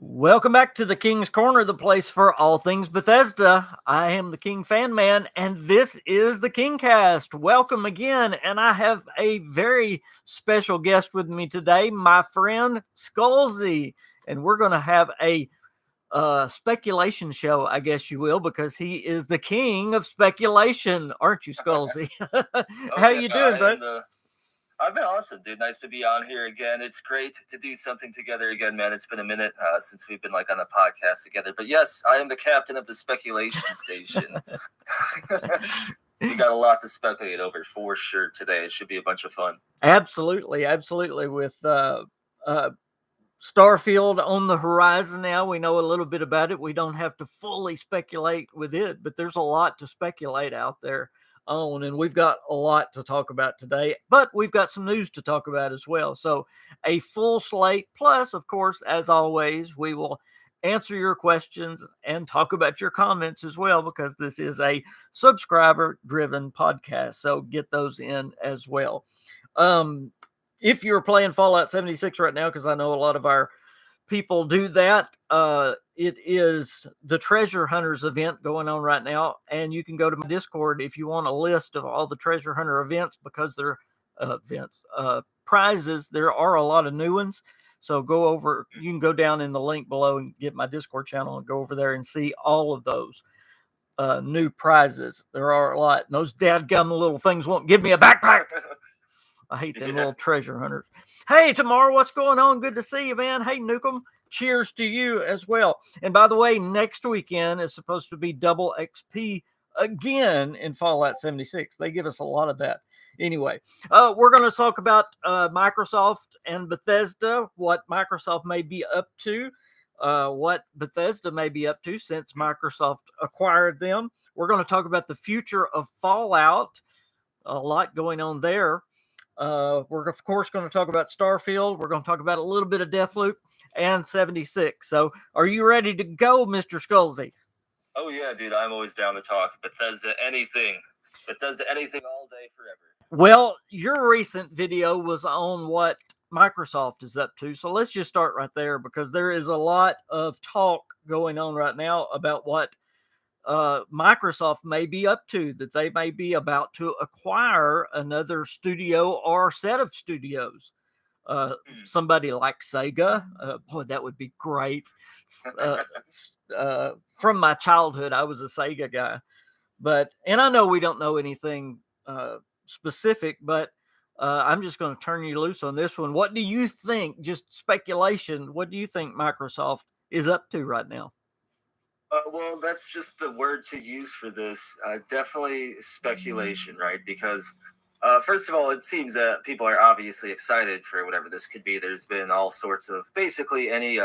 Welcome back to the King's Corner, the place for all things Bethesda. I am the KingFanMan, and this is the KingCast. Welcome again, and I have a very special guest with me today, my friend Skullzi, and we're going to have a speculation show, I guess you will, because he is the king of speculation, aren't you, Skullzi? How you doing, bud? I've been awesome, dude. Nice to be on here again. It's great to do something together again, man. It's been a minute since we've been on a podcast together. But yes, I am the captain of the speculation station. We got a lot to speculate over for sure today. It should be a bunch of fun. Absolutely. With Starfield on the horizon now, we know a little bit about it. We don't have to fully speculate with it, but there's a lot to speculate out there on, and we've got a lot to talk about today, but we've got some news to talk about as well. So a full slate, plus, of course, as always, we will answer your questions and talk about your comments as well, because this is a subscriber driven podcast. So get those in as well. If you're playing Fallout 76 right now, because I know a lot of our people do that, it is the Treasure Hunters event going on right now, and you can go to my Discord if you want a list of all the Treasure Hunter events, because they're prizes. There are a lot of new ones, so go over. You can go down in the link below and get my Discord channel and go over there and see all of those new prizes. There are a lot. And those dadgum little things won't give me a backpack. I hate them little treasure hunters. Hey, Tamara, what's going on? Good to see you, man. Hey, Nukem, cheers to you as well. And by the way, next weekend is supposed to be double XP again in Fallout 76. They give us a lot of that. Anyway, we're going to talk about Microsoft and Bethesda, what Microsoft may be up to, what Bethesda may be up to since Microsoft acquired them. We're going to talk about the future of Fallout. A lot going on there. We're, of course, going to talk about Starfield. We're going to talk about a little bit of Deathloop and 76. So are you ready to go, Mr. Skullzi? Oh, yeah, dude. I'm always down to talk. Bethesda anything. Bethesda anything all day, forever. Well, your recent video was on what Microsoft is up to. So let's just start right there, because there is a lot of talk going on right now about what Microsoft may be up to, that they may be about to acquire another studio or set of studios. Somebody like Sega, boy, that would be great. From my childhood, I was a Sega guy, and I know we don't know anything specific, but I'm just going to turn you loose on this one. What do you think? Just speculation. What do you think Microsoft is up to right now? Well, that's just the word to use for this. Definitely speculation, right? Because, first of all, it seems that people are obviously excited for whatever this could be. There's been all sorts of, basically any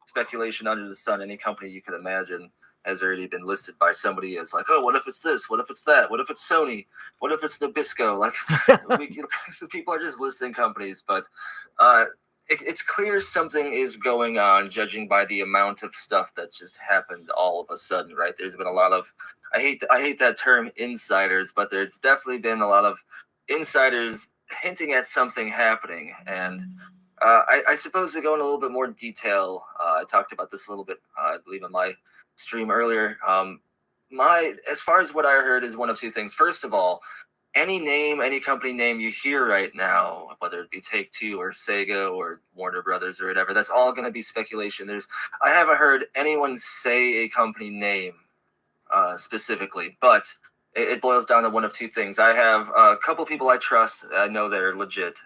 speculation under the sun, any company you could imagine has already been listed by somebody as like, oh, what if it's this? What if it's that? What if it's Sony? What if it's Nabisco? Like, people are just listing companies, but it's clear something is going on, judging by the amount of stuff that just happened all of a sudden, right? There's been a lot of, I hate that term insiders, but there's definitely been a lot of insiders hinting at something happening. And I suppose to go in a little bit more detail, I talked about this a little bit, I believe, in my stream earlier. As far as what I heard is one of two things. First of all, any company name you hear right now, whether it be Take-Two or Sega or Warner Brothers or whatever, that's all going to be speculation. I haven't heard anyone say a company name specifically, but it boils down to one of two things. I have a couple people I trust. I know they're legit,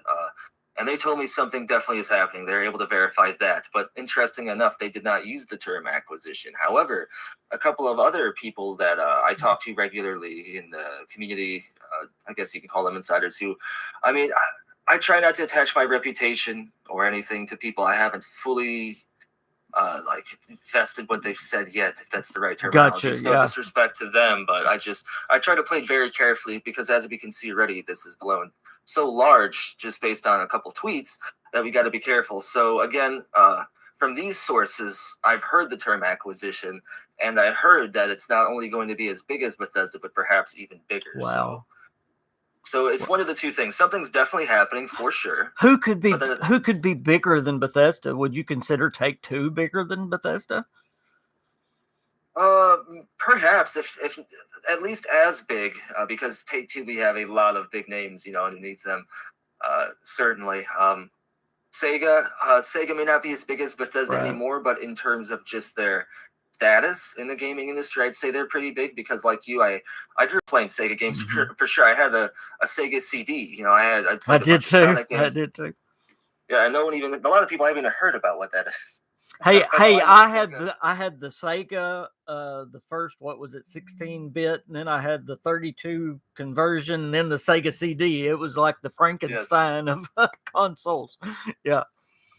and they told me something definitely is happening. They're able to verify that. But interesting enough, they did not use the term acquisition. However, a couple of other people that I talk to regularly in the community, I guess you can call them insiders, who, I mean, I try not to attach my reputation or anything to people I haven't fully vested what they've said yet, if that's the right terminology. It's no disrespect to them, but I try to play it very carefully, because as we can see already, this is blown so large just based on a couple tweets that we got to be careful. So again, from these sources, I've heard the term acquisition, and I heard that it's not only going to be as big as Bethesda, but perhaps even bigger. Wow. So it's one of the two things. Something's definitely happening for sure. Who could be bigger than Bethesda? Would you consider Take-Two bigger than Bethesda? Perhaps if at least as big, because Take-Two, we have a lot of big names, underneath them. Certainly. Sega may not be as big as Bethesda anymore, but in terms of just their status in the gaming industry, I'd say they're pretty big because, like you, I grew up playing Sega games for sure. I had a Sega CD. I played a bunch of Sonic games. I did too. Yeah, a lot of people haven't even heard about what that is. Hey, I had the Sega, the first, what was it, 16-bit, and then I had the 32 conversion, and then the Sega CD. It was like the Frankenstein of consoles. Yeah.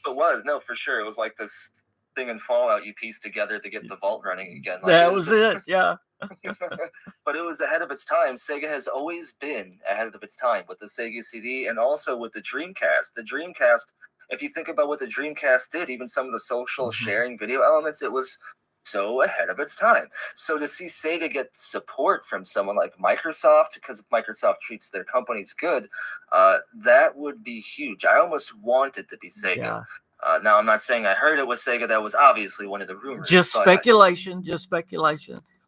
It was, no, for sure. It was like this thing in Fallout you pieced together to get the vault running again. Like, that was it, yeah. But it was ahead of its time. Sega has always been ahead of its time with the Sega CD and also with the Dreamcast. The Dreamcast, if you think about what the Dreamcast did, even some of the social sharing video elements, it was so ahead of its time. So to see Sega get support from someone like Microsoft, because if Microsoft treats their companies good, that would be huge. I almost want it to be Sega. Yeah. Now, I'm not saying I heard it was Sega. That was obviously one of the rumors. Just speculation.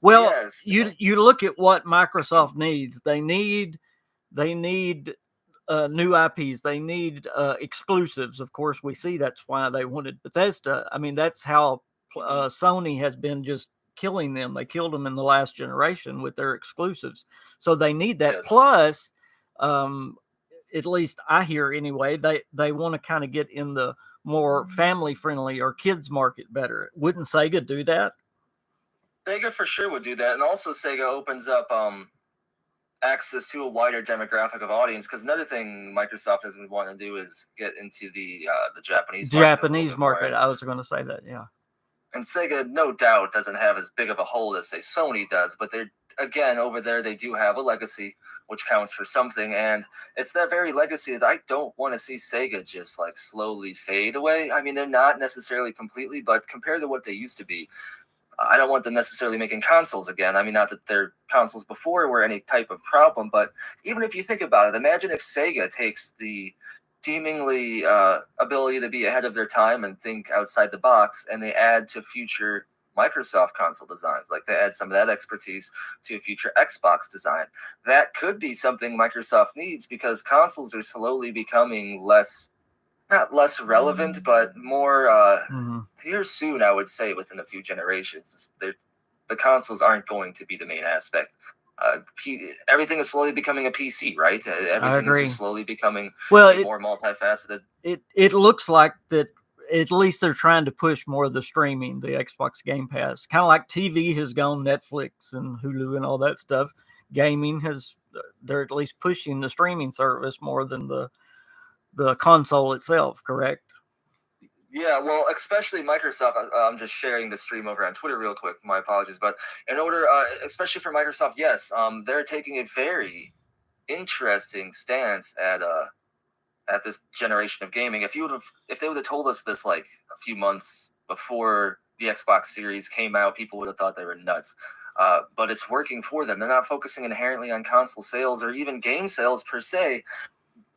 Well, yes, you look at what Microsoft needs. They need new IPs. They need exclusives. Of course, we see that's why they wanted Bethesda. I mean, that's how Sony has been just killing them. They killed them in the last generation with their exclusives. So they need that. Yes. Plus, at least I hear anyway, they want to kind of get in the more family friendly or kids market better. Wouldn't Sega do that? Sega for sure would do that. And also Sega opens up access to a wider demographic of audience, because another thing Microsoft doesn't want to do is get into the Japanese market. I was going to say that, yeah. And Sega, no doubt, doesn't have as big of a hold as, say, Sony does, but they're, again, over there, they do have a legacy, which counts for something, and it's that very legacy that I don't want to see Sega just, like, slowly fade away. I mean, they're not necessarily completely, but compared to what they used to be, I don't want them necessarily making consoles again. I mean, not that their consoles before were any type of problem, but even if you think about it, imagine if Sega takes the seemingly ability to be ahead of their time and think outside the box, and they add to future Microsoft console designs, like they add some of that expertise to a future Xbox design. That could be something Microsoft needs, because consoles are slowly becoming not less relevant, but more here soon, I would say, within a few generations. The consoles aren't going to be the main aspect. Everything is slowly becoming a PC, right? Everything is just slowly becoming more multifaceted. It looks like that at least they're trying to push more of the streaming, the Xbox Game Pass. Kind of like TV has gone Netflix and Hulu and all that stuff. Gaming they're at least pushing the streaming service more than the console itself, correct? Yeah, well, especially Microsoft. I'm just sharing the stream over on Twitter real quick. My apologies, but in order, especially for Microsoft, yes, they're taking a very interesting stance at this generation of gaming. If they would have told us this like a few months before the Xbox Series came out, people would have thought they were nuts. But it's working for them. They're not focusing inherently on console sales or even game sales per se.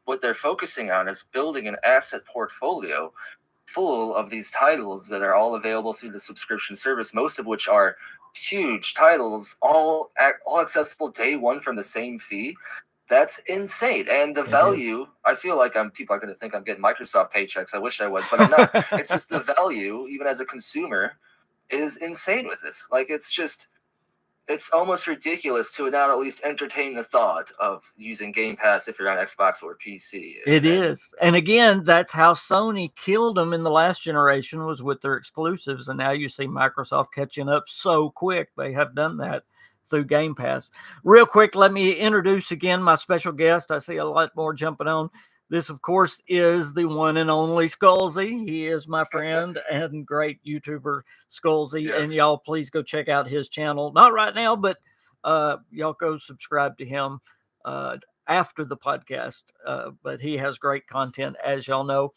What they're focusing on is building an asset portfolio full of these titles that are all available through the subscription service, most of which are huge titles, all accessible day one from the same fee. That's insane. And the value, I feel like people are going to think I'm getting Microsoft paychecks. I wish I was, but I'm not. It's just the value, even as a consumer, is insane with this. Like, it's almost ridiculous to not at least entertain the thought of using Game Pass if you're on Xbox or PC. It is. And again, that's how Sony killed them in the last generation, was with their exclusives. And now you see Microsoft catching up so quick. They have done that through Game Pass. Real quick, let me introduce again my special guest. I see a lot more jumping on. This, of course, is the one and only Skullzi. He is my friend and great YouTuber, Skullzi. Yes. And y'all, please go check out his channel. Not right now, but y'all go subscribe to him after the podcast. But he has great content, as y'all know.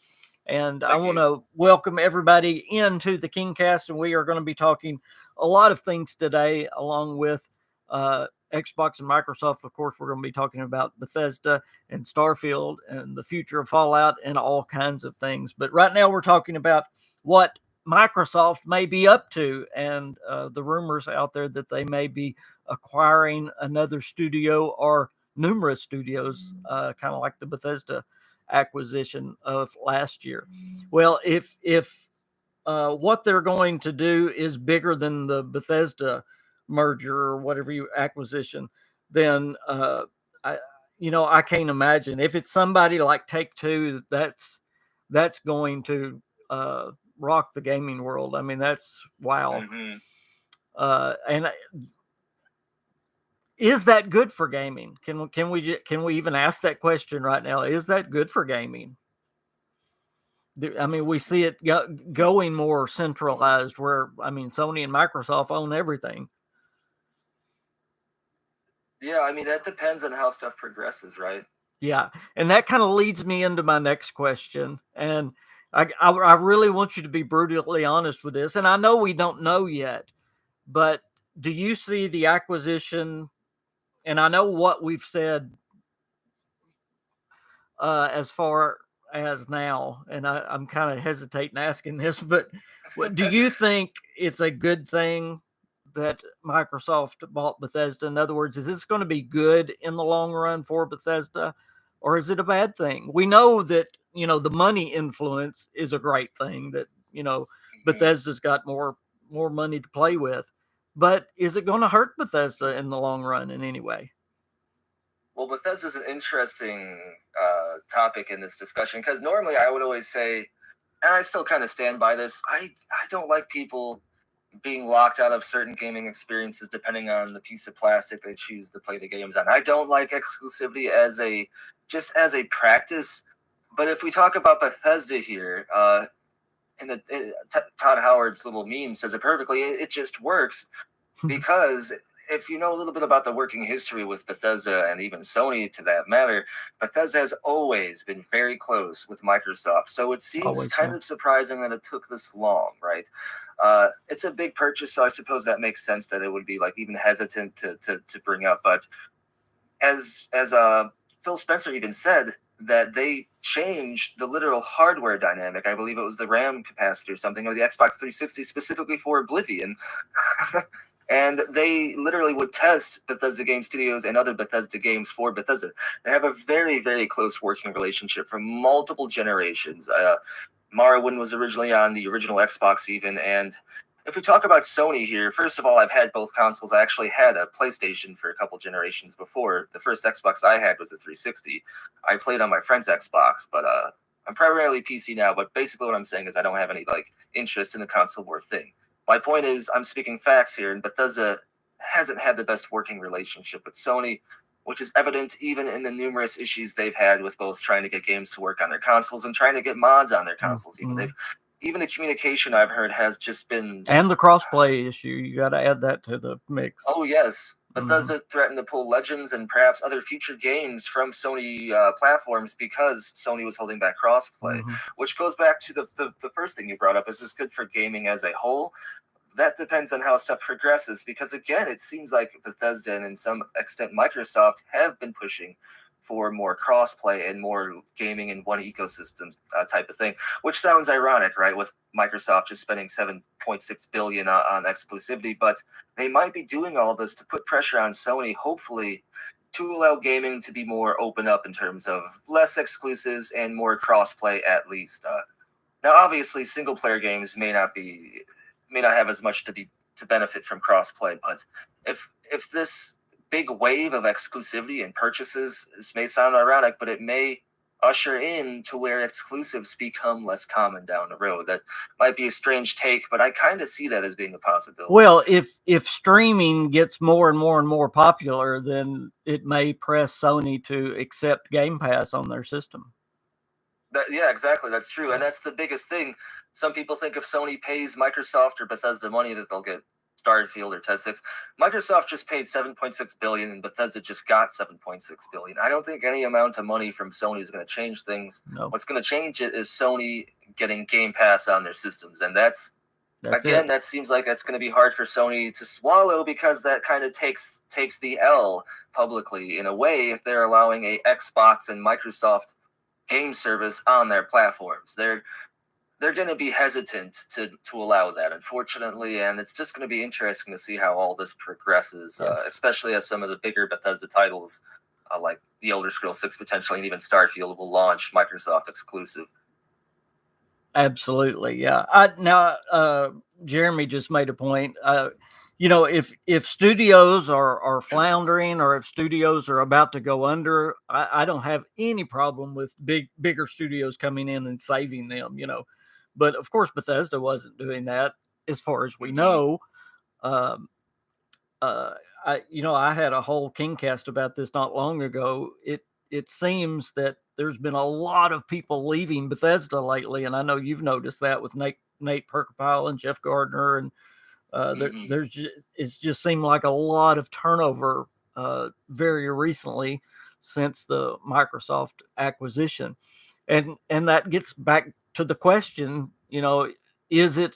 And I want to welcome everybody into the KingCast. And we are going to be talking a lot of things today, along with Xbox and Microsoft, of course, we're going to be talking about Bethesda and Starfield and the future of Fallout and all kinds of things. But right now we're talking about what Microsoft may be up to, and the rumors out there that they may be acquiring another studio or numerous studios, kind of like the Bethesda acquisition of last year. Well, if what they're going to do is bigger than the Bethesda merger or whatever you acquisition, then I I can't imagine if it's somebody like Take Two that's going to rock the gaming world. I mean, that's wow. Mm-hmm. And is that good for gaming? Can we even ask that question right now? Is that good for gaming? I mean, we see it going more centralized where, I mean, Sony and Microsoft own everything. Yeah, I mean, that depends on how stuff progresses, right? Yeah. And that kind of leads me into my next question. And I really want you to be brutally honest with this. And I know we don't know yet, but do you see the acquisition? And I know what we've said as far as now, and I'm kind of hesitating asking this, but do you think it's a good thing that Microsoft bought Bethesda? In other words, is this going to be good in the long run for Bethesda, or is it a bad thing? We know that the money influence is a great thing. That Bethesda's got more money to play with, but is it going to hurt Bethesda in the long run in any way? Well, Bethesda's an interesting topic in this discussion because normally I would always say, and I still kind of stand by this, I don't like people being locked out of certain gaming experiences depending on the piece of plastic they choose to play the games on. I don't like exclusivity as a practice. But if we talk about Bethesda here, Todd Howard's little meme says it perfectly. It just works because if you know a little bit about the working history with Bethesda and even Sony to that matter, Bethesda has always been very close with Microsoft. So it seems kind of surprising that it took this long, right? It's a big purchase, so I suppose that makes sense that it would be like even hesitant to bring up. But as Phil Spencer even said, that they changed the literal hardware dynamic. I believe it was the RAM capacitor or something, or the Xbox 360 specifically for Oblivion. And they literally would test Bethesda Game Studios and other Bethesda games for Bethesda. They have a very, very close working relationship for multiple generations. Morrowind was originally on the original Xbox even. And if we talk about Sony here, first of all, I've had both consoles. I actually had a PlayStation for a couple generations before. The first Xbox I had was a 360. I played on my friend's Xbox, but I'm primarily PC now. But basically what I'm saying is I don't have any interest in the console war thing. My point is, I'm speaking facts here, and Bethesda hasn't had the best working relationship with Sony, which is evident even in the numerous issues they've had with both trying to get games to work on their consoles and trying to get mods on their consoles. Even the communication I've heard has just been... And the crossplay issue, you got to add that to the mix. Oh, yes. Bethesda threatened to pull Legends and perhaps other future games from Sony platforms because Sony was holding back crossplay, which goes back to the first thing you brought up. Is this good for gaming as a whole? That depends on how stuff progresses because, again, it seems like Bethesda and, in some extent, Microsoft have been pushing for more cross-play and more gaming in one ecosystem type of thing, which sounds ironic, right, with Microsoft just spending $7.6 billion on exclusivity, but they might be doing all this to put pressure on Sony, hopefully, to allow gaming to be more open up in terms of less exclusives and more cross-play at least. Now, obviously, single-player games may not have as much to benefit from cross-play, but if this big wave of exclusivity and purchases, this may sound ironic, but it may usher in to where exclusives become less common down the road. That might be a strange take, but I kind of see that as being a possibility. Well, if streaming gets more and more and more popular, then it may press Sony to accept Game Pass on their system. Yeah, exactly. That's true. And that's the biggest thing. Some people think if Sony pays Microsoft or Bethesda money that they'll get Starfield or Test 6. Microsoft just paid $7.6 billion and Bethesda just got $7.6 billion. I don't think any amount of money from Sony is going to change things. No. What's going to change it is Sony getting Game Pass on their systems, and that's Again, that seems like that's going to be hard for Sony to swallow, because that kind of takes the L publicly in a way if they're allowing a Xbox and Microsoft game service on their platforms. They're going to be hesitant to allow that, unfortunately, and it's just going to be interesting to see how all this progresses, especially as some of the bigger Bethesda titles, like The Elder Scrolls 6 potentially, and even Starfield, will launch Microsoft exclusive. Absolutely, yeah. Now, Jeremy just made a point. If studios are floundering, or if studios are about to go under, I don't have any problem with bigger studios coming in and saving them. But of course, Bethesda wasn't doing that, as far as we know. I had a whole Kingcast about this not long ago. It seems that there's been a lot of people leaving Bethesda lately, and I know you've noticed that with Nate Perkapile and Jeff Gardner, and it's just seemed like a lot of turnover very recently since the Microsoft acquisition, and that gets back to the question, is it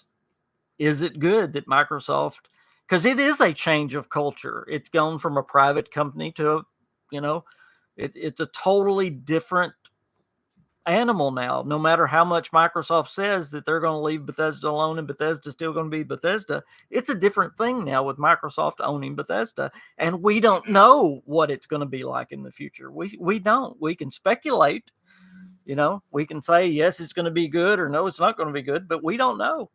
good that Microsoft, because it is a change of culture. It's gone from a private company to, it's a totally different animal now. No matter how much Microsoft says that they're going to leave Bethesda alone and Bethesda's still going to be Bethesda, it's a different thing now with Microsoft owning Bethesda, and we don't know what it's going to be like in the future. We don't. We can speculate. We can say yes, it's going to be good, or no, it's not going to be good, but we don't know.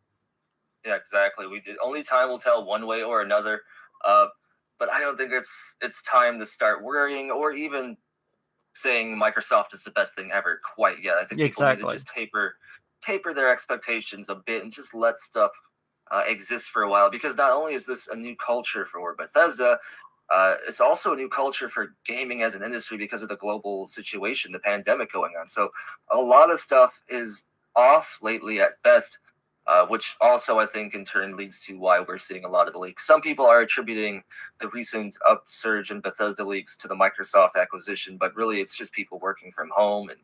Yeah, exactly. Only time will tell one way or another. But I don't think it's time to start worrying or even saying Microsoft is the best thing ever quite yet. I think people need to just taper their expectations a bit and just let stuff exist for a while, because not only is this a new culture for Bethesda, it's also a new culture for gaming as an industry because of the global situation, the pandemic going on. So a lot of stuff is off lately at best. Which also I think in turn leads to why we're seeing a lot of the leaks. Some people are attributing the recent upsurge in Bethesda leaks to the Microsoft acquisition, but really it's just people working from home and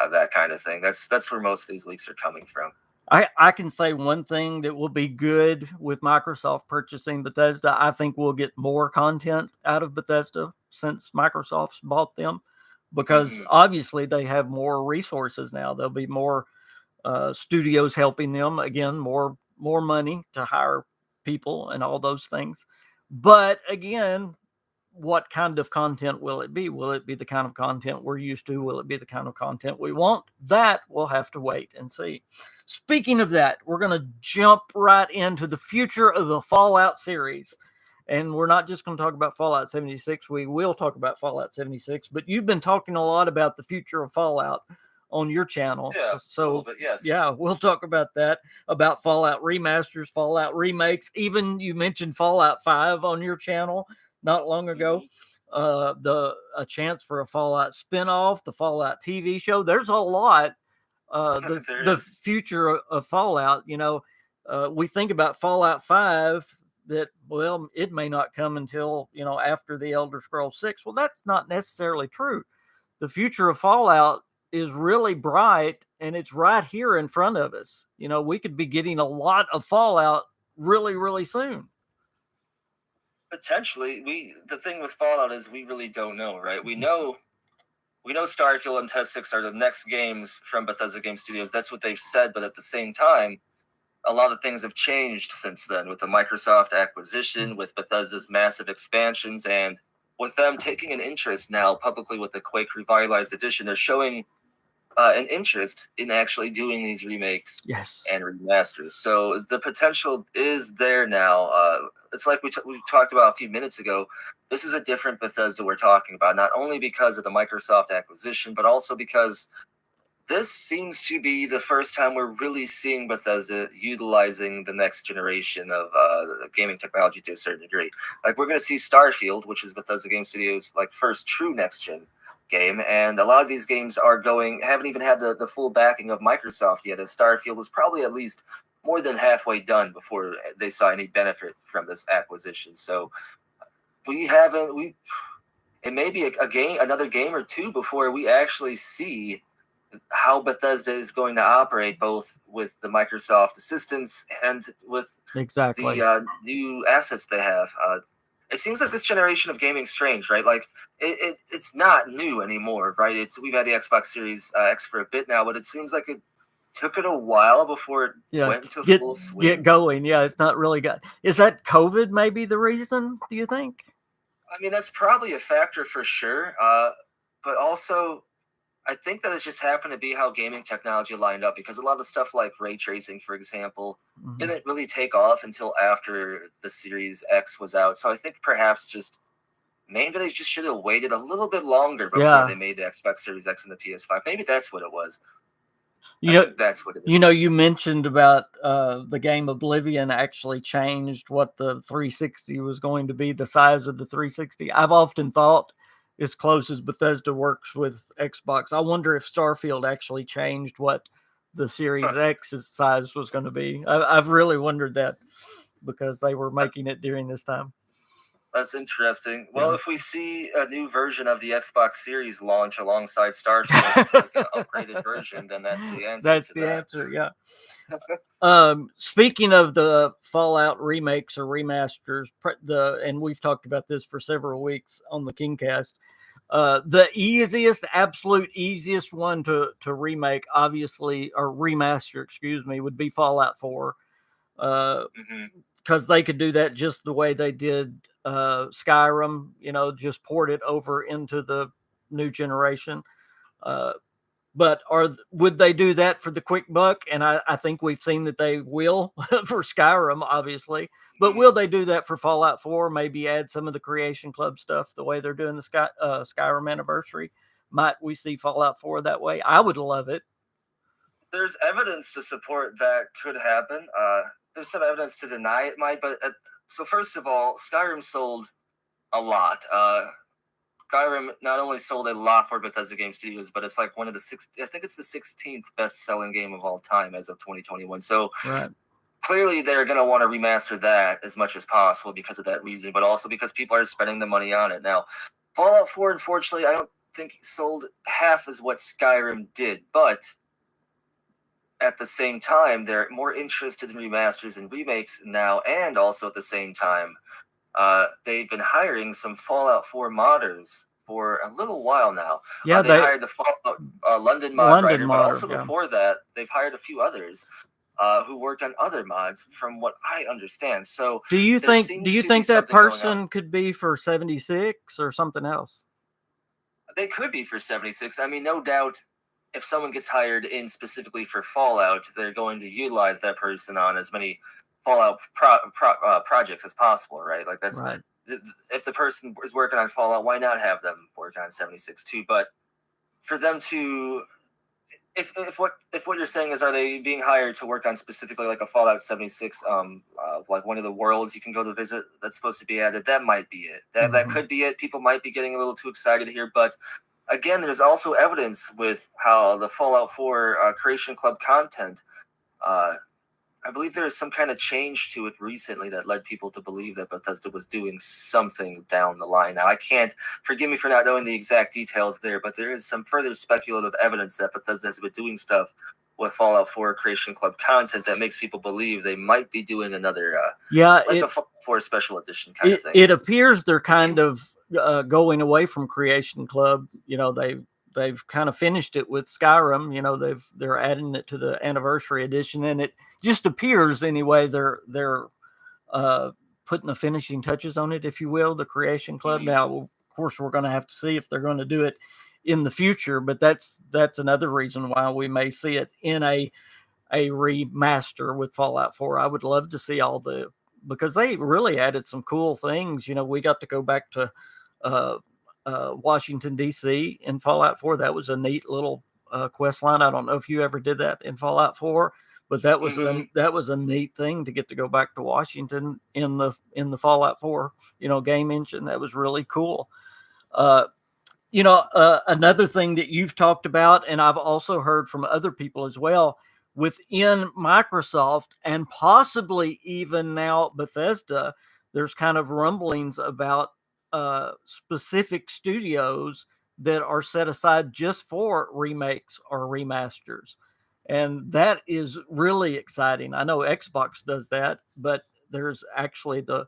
that kind of thing. That's where most of these leaks are coming from. I can say one thing that will be good with Microsoft purchasing Bethesda. I think we'll get more content out of Bethesda since Microsoft's bought them, because obviously they have more resources now. There'll be more studios helping them, again, more money to hire people and all those things. But again, what kind of content will it be? Will it be the kind of content we're used to? Will it be the kind of content we want? That we'll have to wait and see. Speaking of that, we're going to jump right into the future of the Fallout series. And we're not just going to talk about Fallout 76. We will talk about Fallout 76, but you've been talking a lot about the future of Fallout on your channel. Yeah, we'll talk about that, about Fallout remasters, Fallout remakes. Even you mentioned Fallout 5 on your channel not long ago. A chance for a Fallout spinoff, the Fallout TV show. There's a lot. The future of Fallout, we think about Fallout 5, that, well, it may not come until, after the Elder Scrolls 6. Well, that's not necessarily true. The future of Fallout is really bright, and it's right here in front of us. We could be getting a lot of Fallout really, really soon. Potentially. The thing with Fallout is we really don't know, right? We know Starfield and Test 6 are the next games from Bethesda Game Studios. That's what they've said, but at the same time, a lot of things have changed since then, with the Microsoft acquisition, with Bethesda's massive expansions, and with them taking an interest now publicly with the Quake Revitalized Edition. They're showing an interest in actually doing these remakes and remasters. So the potential is there now. It's like we talked about a few minutes ago. This is a different Bethesda we're talking about, not only because of the Microsoft acquisition, but also because this seems to be the first time we're really seeing Bethesda utilizing the next generation of gaming technology to a certain degree. Like, we're going to see Starfield, which is Bethesda Game Studios' first true next-gen game, and a lot of these games haven't even had the full backing of Microsoft yet, as Starfield was probably at least more than halfway done before they saw any benefit from this acquisition. So it may be another game or two before we actually see how Bethesda is going to operate, both with the Microsoft assistants and with Exactly. the new assets they have. It seems like this generation of gaming strange, right? Like it's not new anymore, right? We've had the Xbox Series X for a bit now, but it seems like it took it a while before it went into full swing. Get going. Yeah, it's not really got. Is that COVID maybe the reason? Do you think? I mean, that's probably a factor for sure. But also, I think that it's just happened to be how gaming technology lined up, because a lot of stuff like ray tracing, for example, didn't really take off until after the Series X was out. So I think perhaps just maybe they just should have waited a little bit longer before they made the Xbox Series X and the PS5. Maybe that's what it was. I think that's what it is. You mentioned about the game Oblivion actually changed what the 360 was going to be, the size of the 360. I've often thought, as close as Bethesda works with Xbox, I wonder if Starfield actually changed what the Series X's size was going to be. I've really wondered that, because they were making it during this time. That's interesting. Well, if we see a new version of the Xbox Series launch alongside Starfield, like an upgraded version, then that's the answer. That's the answer, yeah. Speaking of the Fallout remakes or remasters, and we've talked about this for several weeks on the Kingcast, the absolute easiest one to remake, obviously, or remaster, excuse me, would be Fallout 4. Because they could do that just the way they did Skyrim, just port it over into the new generation. But would they do that for the quick buck? And I think we've seen that they will for Skyrim, obviously. But will they do that for Fallout 4? Maybe add some of the Creation Club stuff the way they're doing the Skyrim Anniversary. Might we see Fallout 4 that way? I would love it. There's evidence to support that could happen. There's some evidence to deny it might. But so first of all, Skyrim sold a lot. Skyrim not only sold a lot for Bethesda Game Studios, but it's like one of the I think it's the 16th best-selling game of all time as of 2021. So clearly they're going to want to remaster that as much as possible because of that reason, but also because people are spending the money on it. Now, Fallout 4, unfortunately, I don't think sold half as what Skyrim did, but at the same time, they're more interested in remasters and remakes now, and also at the same time, they've been hiring some Fallout 4 modders for a little while now. Yeah, they hired the Fallout London mod writer, but also before that, they've hired a few others who worked on other mods, from what I understand. So, do you think that person could be for 76 or something else? They could be for 76. I mean, no doubt. If someone gets hired in specifically for Fallout, they're going to utilize that person on as many Fallout projects as possible, right? Like that's right. If the person is working on Fallout, why not have them work on 76 too? But for them to, if what you're saying is, are they being hired to work on specifically like a Fallout 76, like one of the worlds you can go to visit that's supposed to be added? That might be it. That could be it. People might be getting a little too excited here, but again, there's also evidence with how the Fallout 4 Creation Club content, I believe there is some kind of change to it recently that led people to believe that Bethesda was doing something down the line. Now, forgive me for not knowing the exact details there, but there is some further speculative evidence that Bethesda has been doing stuff with Fallout 4 Creation Club content that makes people believe they might be doing another, a Fallout 4 special edition kind of thing. It appears they're kind of going away from Creation Club. They've kind of finished it with Skyrim. They're adding it to the Anniversary Edition, and it just appears anyway they're putting the finishing touches on it, if you will, the Creation Club. Now, of course, we're going to have to see if they're going to do it in the future, but that's another reason why we may see it in a remaster with Fallout 4. I would love to see because they really added some cool things. We got to go back to Washington, D.C. in Fallout 4. That was a neat little quest line. I don't know if you ever did that in Fallout 4, but that was a neat thing to get to go back to Washington in the Fallout 4 game engine. That was really cool. Another thing that you've talked about, and I've also heard from other people as well, within Microsoft and possibly even now Bethesda, there's kind of rumblings about specific studios that are set aside just for remakes or remasters. And that is really exciting. I know Xbox does that, but there's actually the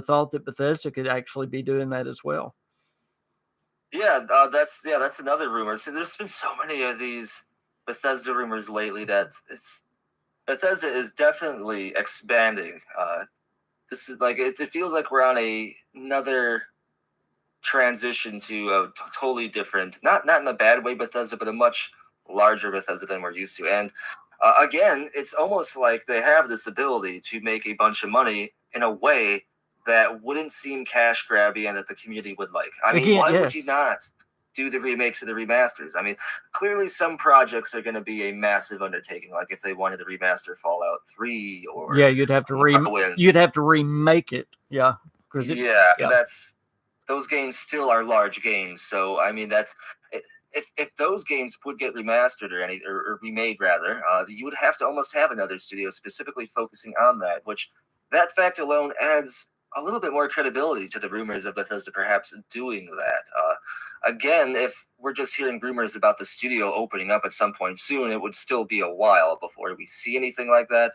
thought that Bethesda could actually be doing that as well. Yeah, that's another rumor. So there's been so many of these Bethesda rumors lately that Bethesda is definitely expanding. This is like it feels like we're on another transition to a totally different, not in a bad way Bethesda, but a much larger Bethesda than we're used to. And again, it's almost like they have this ability to make a bunch of money in a way that wouldn't seem cash grabby and that the community would like. I mean, Again, why yes. would you not do the remakes or the remasters? I mean, clearly some projects are going to be a massive undertaking. Like if they wanted to remaster Fallout 3 or Yeah, you'd have to remake it. Yeah, yeah, those games still are large games. So I mean, that's if those games would get remastered or remade rather, you would have to almost have another studio specifically focusing on that. Which that fact alone adds a little bit more credibility to the rumors of Bethesda perhaps doing that. Again, if we're just hearing rumors about the studio opening up at some point soon, it would still be a while before we see anything like that.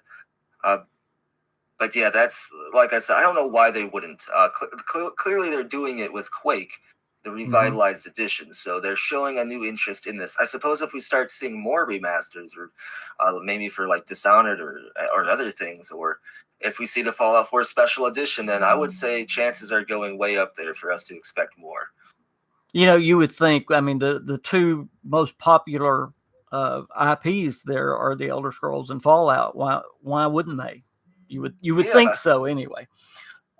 But yeah, that's like I said. I don't know why they wouldn't. Clearly, they're doing it with Quake, the revitalized edition. So they're showing a new interest in this. I suppose if we start seeing more remasters, or maybe for like Dishonored or other things, or if we see the Fallout 4 Special Edition, then I would say chances are going way up there for us to expect more. You know, you would think. I mean, the two most popular IPs there are the Elder Scrolls and Fallout. Why wouldn't they? You would think so anyway.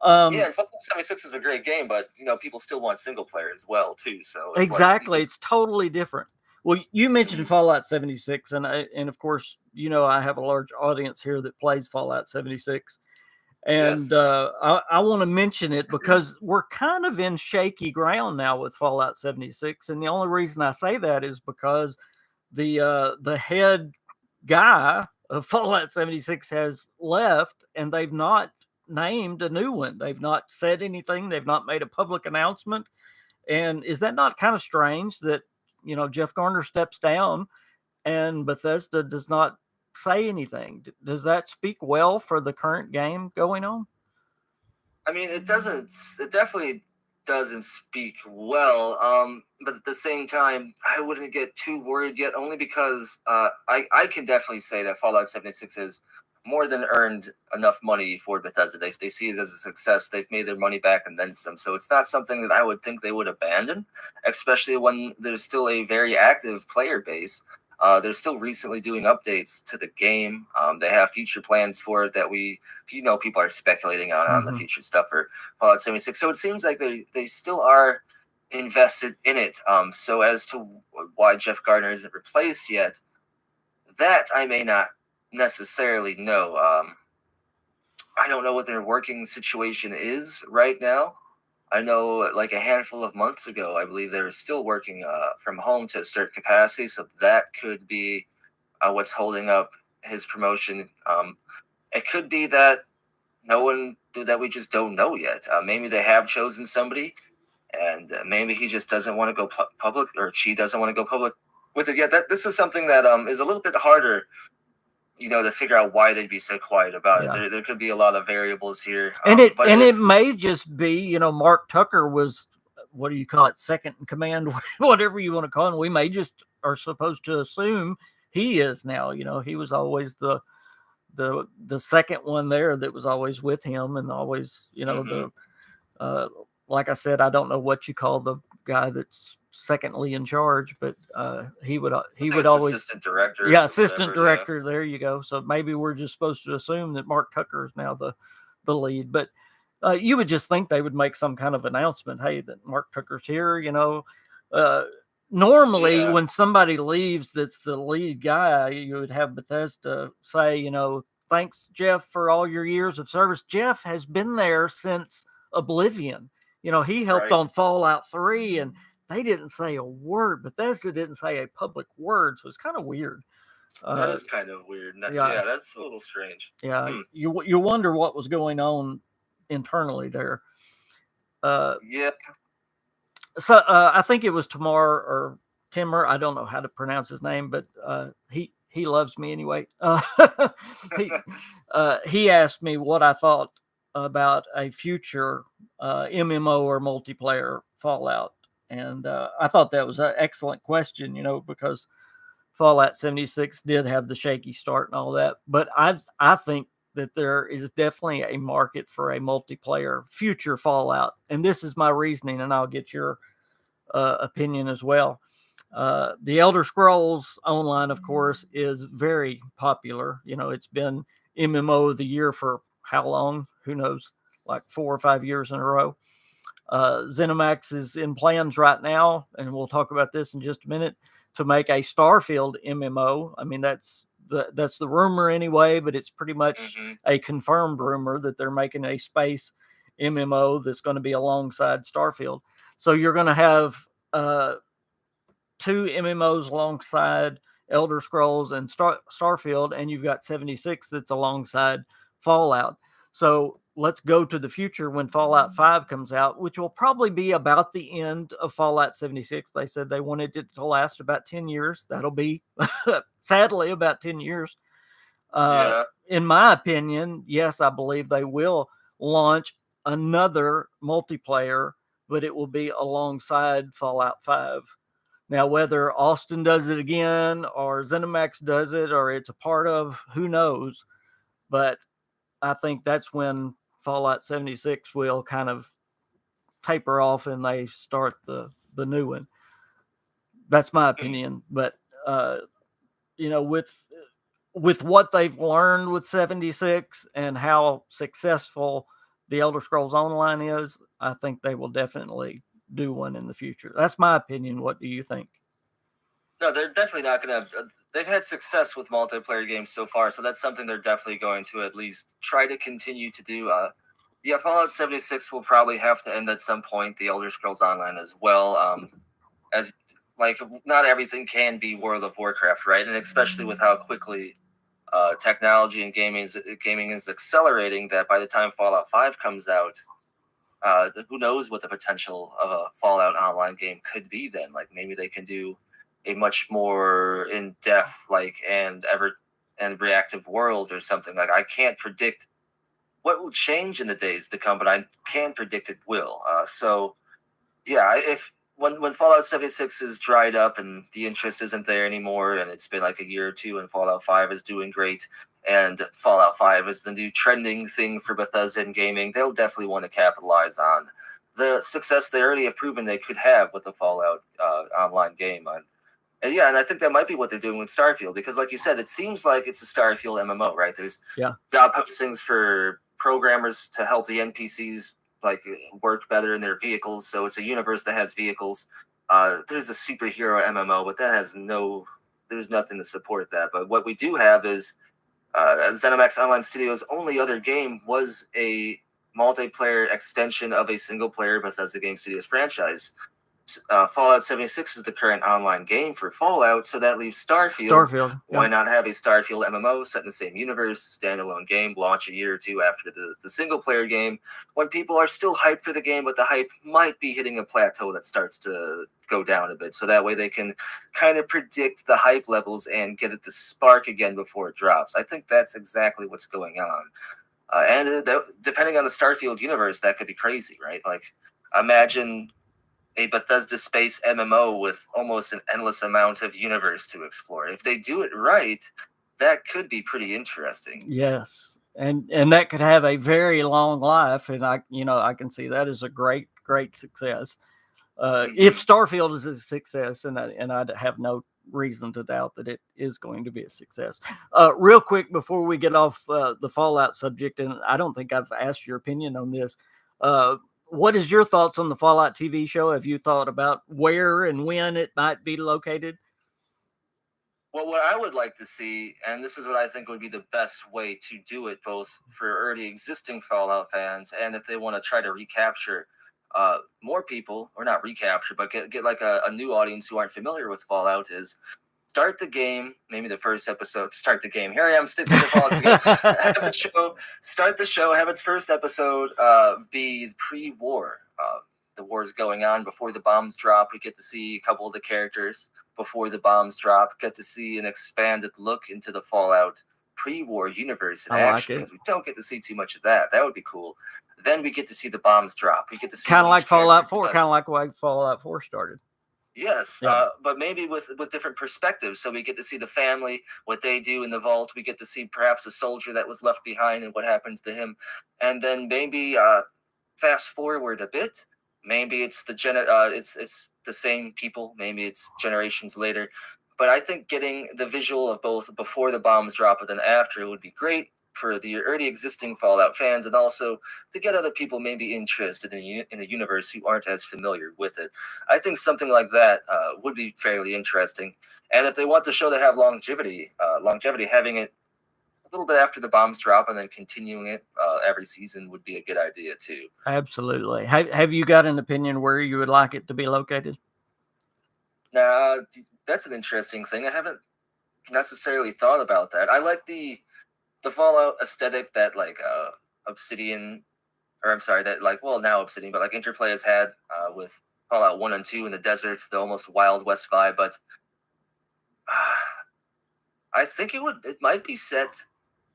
Yeah, and Fallout 76 is a great game, but people still want single player as well too. So it's exactly, it's totally different. Well, you mentioned Fallout 76, and of course, I have a large audience here that plays Fallout 76, and yes. I want to mention it because we're kind of in shaky ground now with Fallout 76, and the only reason I say that is because the head guy of Fallout 76 has left, and they've not named a new one. They've not said anything. They've not made a public announcement. And is that not kind of strange that, Jeff Garner steps down and Bethesda does not say anything? Does that speak well for the current game going on? I mean, it definitely doesn't speak well. But at the same time, I wouldn't get too worried yet, only because I can definitely say that Fallout 76 has more than earned enough money for Bethesda. They see it as a success. They've made their money back and then some. So it's not something that I would think they would abandon, especially when there's still a very active player base. They're still recently doing updates to the game. They have future plans for it that people are speculating on the future stuff for Fallout 76. So it seems like they still are invested in it. So as to why Jeff Gardner isn't replaced yet, that I may not necessarily know. I don't know what their working situation is right now. I know like a handful of months ago, I believe they were still working from home to a certain capacity. So that could be what's holding up his promotion. It could be that that we just don't know yet. Maybe they have chosen somebody and maybe he just doesn't want to go public or she doesn't want to go public with it yet. This is something that is a little bit harder to figure out why they'd be so quiet about it. There could be a lot of variables here. And it may just be, Mark Tucker was, what do you call it, second in command, whatever you want to call him. We may just are supposed to assume he is now. He was always the second one there that was always with him and always, like I said, I don't know what you call the guy that's secondly in charge, but he would always assistant director. Yeah, assistant director. Yeah. There you go. So maybe we're just supposed to assume that Mark Tucker is now the lead, but you would just think they would make some kind of announcement. Hey, that Mark Tucker's here. Normally when somebody leaves that's the lead guy, you would have Bethesda say, thanks, Jeff, for all your years of service. Jeff has been there since Oblivion. He helped on Fallout 3, and they didn't say a word. Bethesda didn't say a public word, so it's kind of weird. That is kind of weird. Yeah, that's a little strange. Yeah, you wonder what was going on internally there. Yeah. So I think it was Tamar or Timmer. I don't know how to pronounce his name, but he loves me anyway. He he asked me what I thought about a future MMO or multiplayer Fallout, and I thought that was an excellent question. Because Fallout 76 did have the shaky start and all that, but I think that there is definitely a market for a multiplayer future Fallout, and this is my reasoning, and I'll get your opinion as well. The Elder Scrolls Online, of course, is very popular. It's been MMO of the year for how long? Who knows? Like 4 or 5 years in a row. ZeniMax is in plans right now, and we'll talk about this in just a minute, to make a Starfield MMO. I mean, that's the rumor anyway, but it's pretty much a confirmed rumor that they're making a space MMO that's going to be alongside Starfield. So you're going to have two MMOs alongside Elder Scrolls and Starfield, and you've got 76 that's alongside Fallout. So let's go to the future when Fallout 5 comes out, which will probably be about the end of Fallout 76. They said they wanted it to last about 10 years. That'll be, sadly, about 10 years. In my opinion, yes, I believe they will launch another multiplayer, but it will be alongside Fallout 5. Now, whether Austin does it again or ZeniMax does it or it's a part of, who knows? But I think that's when Fallout 76 will kind of taper off and they start the new one. That's my opinion. But, with what they've learned with 76 and how successful the Elder Scrolls Online is, I think they will definitely do one in the future. That's my opinion. What do you think? No, they're definitely not going to. They've had success with multiplayer games so far, so that's something they're definitely going to at least try to continue to do. Yeah, Fallout 76 will probably have to end at some point. The Elder Scrolls Online as well, as like not everything can be World of Warcraft, right? And especially with how quickly technology and gaming is accelerating, that by the time Fallout 5 comes out, who knows what the potential of a Fallout Online game could be then? Like maybe they can do a much more in-depth and reactive world or something. Like I can't predict what will change in the days to come, but I can predict it will. So yeah, if when Fallout 76 is dried up and the interest isn't there anymore, and it's been like a year or two, and Fallout 5 is doing great, and Fallout 5 is the new trending thing for Bethesda in gaming, they'll definitely want to capitalize on the success they already have proven they could have with the Fallout online game. And yeah, and I think that might be what they're doing with Starfield, because like you said, it seems like it's a Starfield MMO, right? There's job postings for programmers to help the NPCs work better in their vehicles. So it's a universe that has vehicles. There's a superhero MMO, but there's nothing to support that. But what we do have is ZeniMax Online Studios' only other game was a multiplayer extension of a single-player Bethesda Game Studios franchise. Fallout 76 is the current online game for Fallout, so that leaves Starfield. Why not have a Starfield MMO set in the same universe, standalone game, launch a year or two after the single-player game, when people are still hyped for the game, but the hype might be hitting a plateau that starts to go down a bit, so that way they can kind of predict the hype levels and get it to spark again before it drops. I think that's exactly what's going on. And depending on the Starfield universe, that could be crazy, right? Like, imagine a Bethesda space MMO with almost an endless amount of universe to explore. If they do it right, that could be pretty interesting. Yes, and that could have a very long life, and I can see that as a great success. If Starfield is a success, and I have no reason to doubt that it is going to be a success. Real quick before we get off the Fallout subject, and I don't think I've asked your opinion on this. What is your thoughts on the Fallout TV show? Have you thought about where and when it might be located? Well, what I would like to see, and this is what I think would be the best way to do it, both for already existing Fallout fans and if they want to try to recapture more people, or not recapture, but get like a new audience who aren't familiar with Fallout, is start the game, maybe the first episode, start the game. Here I am sticking to Fallout again. Have the show, start the show, have its first episode be pre-war. the war's going on before the bombs drop. We get to see a couple of the characters before the bombs drop. Get to see an expanded look into the Fallout pre-war universe in action, because we don't get to see too much of that. That would be cool. Then we get to see the bombs drop. We get to see kind of like Fallout 4, kind of like the way Fallout 4 started. Yes, but maybe with different perspectives. So we get to see the family, what they do in the vault. We get to see perhaps a soldier that was left behind and what happens to him. And then maybe fast forward a bit. Maybe it's it's the same people. Maybe it's generations later. But I think getting the visual of both before the bombs drop and then after would be great for the already existing Fallout fans, and also to get other people maybe interested in the universe who aren't as familiar with it. I think something like that would be fairly interesting. And if they want the show to have longevity, having it a little bit after the bombs drop and then continuing it every season would be a good idea too. Absolutely. Have you got an opinion where you would like it to be located? Now, that's an interesting thing. I haven't necessarily thought about that. I like the Fallout aesthetic that Obsidian, or I'm sorry, that now Obsidian, but like Interplay has had with Fallout 1 and 2 in the desert, the almost Wild West vibe. But I think it might be set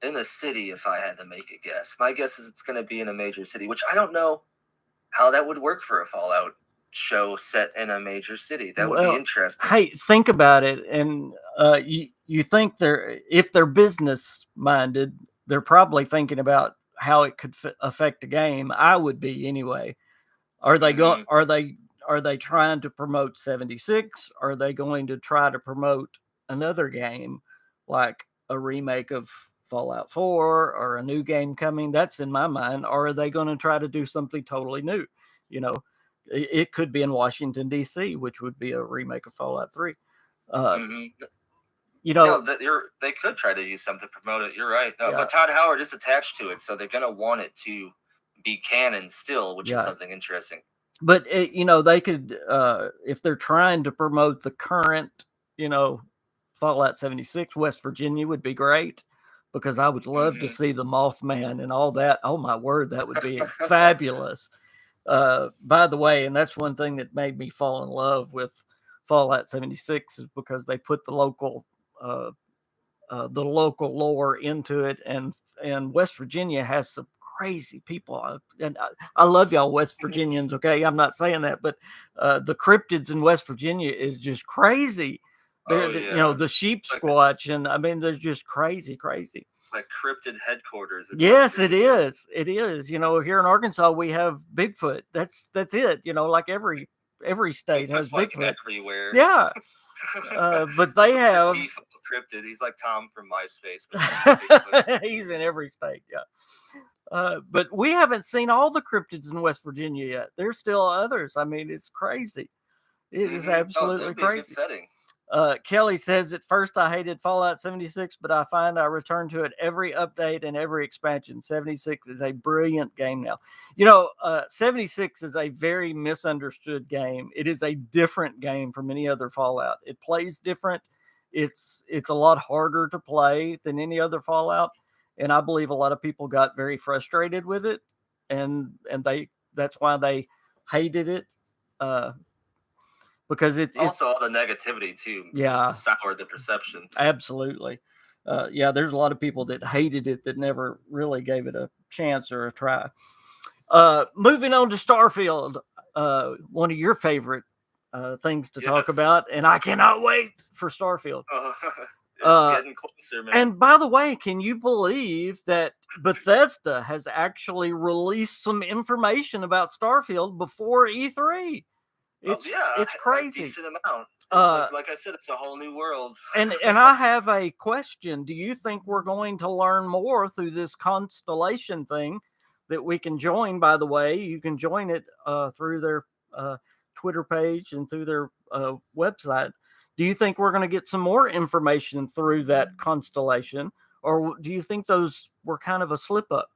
in a city if I had to make a guess. My guess is it's going to be in a major city, which I don't know how that would work for a Fallout show set in a major city. That would be interesting. Hey, think about it, and you think if they're business minded, they're probably thinking about how it could affect the game. I would be anyway. Are they going? Are they trying to promote 76? Are they going to try to promote another game, like a remake of Fallout 4 or a new game coming? That's in my mind. Or are they going to try to do something totally new? It could be in Washington, D.C., which would be a remake of Fallout 3. They could try to use something to promote it. You're right. But Todd Howard is attached to it, so they're going to want it to be canon still, which is something interesting. But, they could, if they're trying to promote the current, Fallout 76, West Virginia would be great, because I would love to see the Mothman and all that. Oh, my word, that would be fabulous. By the way, and that's one thing that made me fall in love with Fallout 76 is because they put the local lore into it, and West Virginia has some crazy people, and I love y'all West Virginians. Okay, I'm not saying that, but the cryptids in West Virginia is just crazy. The sheep squatch, and I mean, they're just crazy. It's like cryptid headquarters. Yes, it is. It is. Here in Arkansas, we have Bigfoot. That's it. Like every state has Bigfoot. Like everywhere. Yeah. But they have cryptid. He's like Tom from MySpace. He's in every state. Yeah. But we haven't seen all the cryptids in West Virginia yet. There's still others. I mean, it's crazy. It is absolutely crazy. A good setting. Kelly says, at first I hated Fallout 76, but I find I return to it every update and every expansion. 76 is a brilliant game now. 76 is a very misunderstood game. It is a different game from any other Fallout. It plays different. It's a lot harder to play than any other Fallout, and I believe a lot of people got very frustrated with it, and that's why they hated it. Because it's also all the negativity too. Yeah, soured the perception. Absolutely. There's a lot of people that hated it that never really gave it a chance or a try. Moving on to Starfield, one of your favorite things to talk about, and I cannot wait for Starfield. It's getting closer, man. And by the way, can you believe that Bethesda has actually released some information about Starfield before E3? It's crazy. A decent amount. Like I said, it's a whole new world. and I have a question. Do you think we're going to learn more through this constellation thing that we can join? By the way, you can join it through their Twitter page and through their website. Do you think we're going to get some more information through that constellation, or do you think those were kind of a slip up?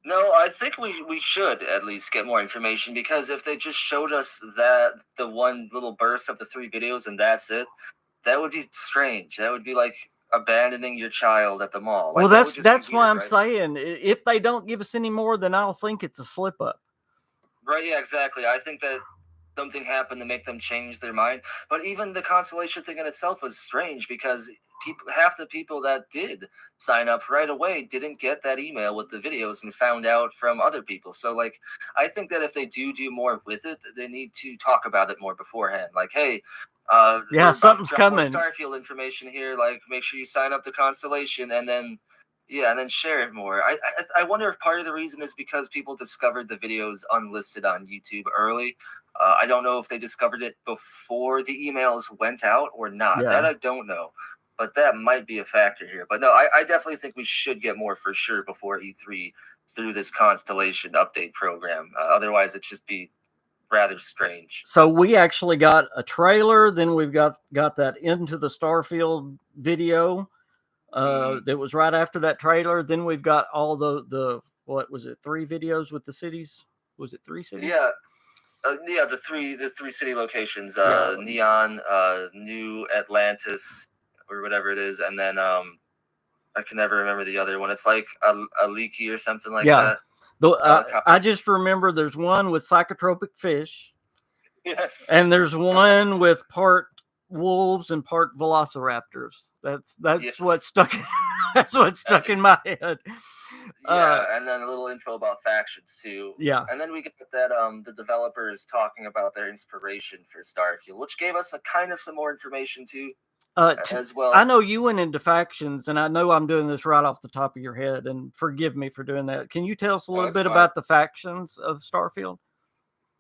No, I think we should at least get more information, because if they just showed us that the one little burst of the 3 videos and that's it, that would be strange. That would be like abandoning your child at the mall. Well, that's why I'm saying if they don't give us any more, then I'll think it's a slip up. Right, yeah, exactly. I think that something happened to make them change their mind. But even the constellation thing in itself was strange because half the people that did sign up right away didn't get that email with the videos and found out from other people. So, like, I think that if they do more with it, they need to talk about it more beforehand. Like, hey, Yeah, we're about to something's drop more coming. Starfield information here. Like, make sure you sign up the constellation, and then and then share it more. I wonder if part of the reason is because people discovered the videos unlisted on YouTube early. I don't know if they discovered it before the emails went out or not. Yeah. That I don't know, but that might be a factor here. But no, I definitely think we should get more for sure before E3 through this Constellation update program. Otherwise, it'd just be rather strange. So we actually got a trailer, then we've got that Into the Starfield video. That was right after that trailer. Then we've got all the what was it, 3 videos with the cities? Was it 3 cities? Yeah. The three city locations, Neon, New Atlantis, or whatever it is, and then I can never remember the other one. It's like a leaky or something like that. I just remember there's one with psychotropic fish. Yes. And there's one with part wolves and part velociraptors. That's Yes. what stuck. That's what stuck in my head. And then a little info about factions too. Yeah. And then we get that the developers talking about their inspiration for Starfield, which gave us a kind of some more information too. As well. I know you went into factions, and I know I'm doing this right off the top of your head, and forgive me for doing that. Can you tell us a little bit about the factions of Starfield?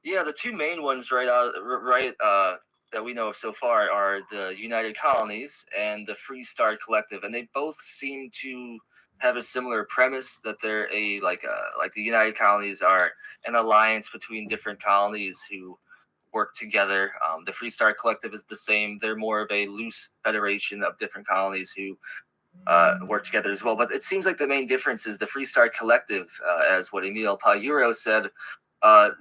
Yeah, the 2 main ones that we know of so far are the United Colonies and the Free Star Collective, and they both seem to have a similar premise that they're like the United Colonies are an alliance between different colonies who work together. The Free Star Collective is the same. They're more of a loose federation of different colonies who work together as well. But it seems like the main difference is the Free Star Collective, as what Emil Payuro said,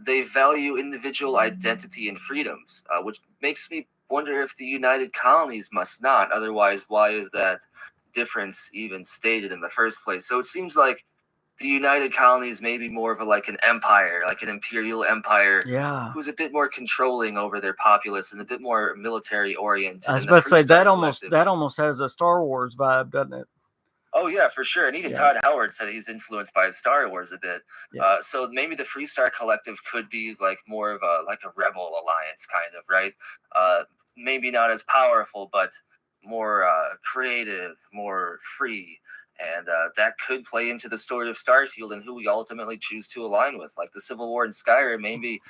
they value individual identity and freedoms, which makes me wonder if the United Colonies must not. Otherwise, why is that difference even stated in the first place? So it seems like the United Colonies may be more of an empire, like an imperial empire, who's a bit more controlling over their populace and a bit more military oriented. I was about to say that almost has a Star Wars vibe, doesn't it? Oh yeah, for sure. And even Todd Howard said he's influenced by Star Wars a bit. Yeah. So maybe the Free Star Collective could be like more of a rebel alliance kind of, right? Maybe not as powerful, but more creative, more free. And that could play into the story of Starfield and who we ultimately choose to align with. Like the Civil War in Skyrim, maybe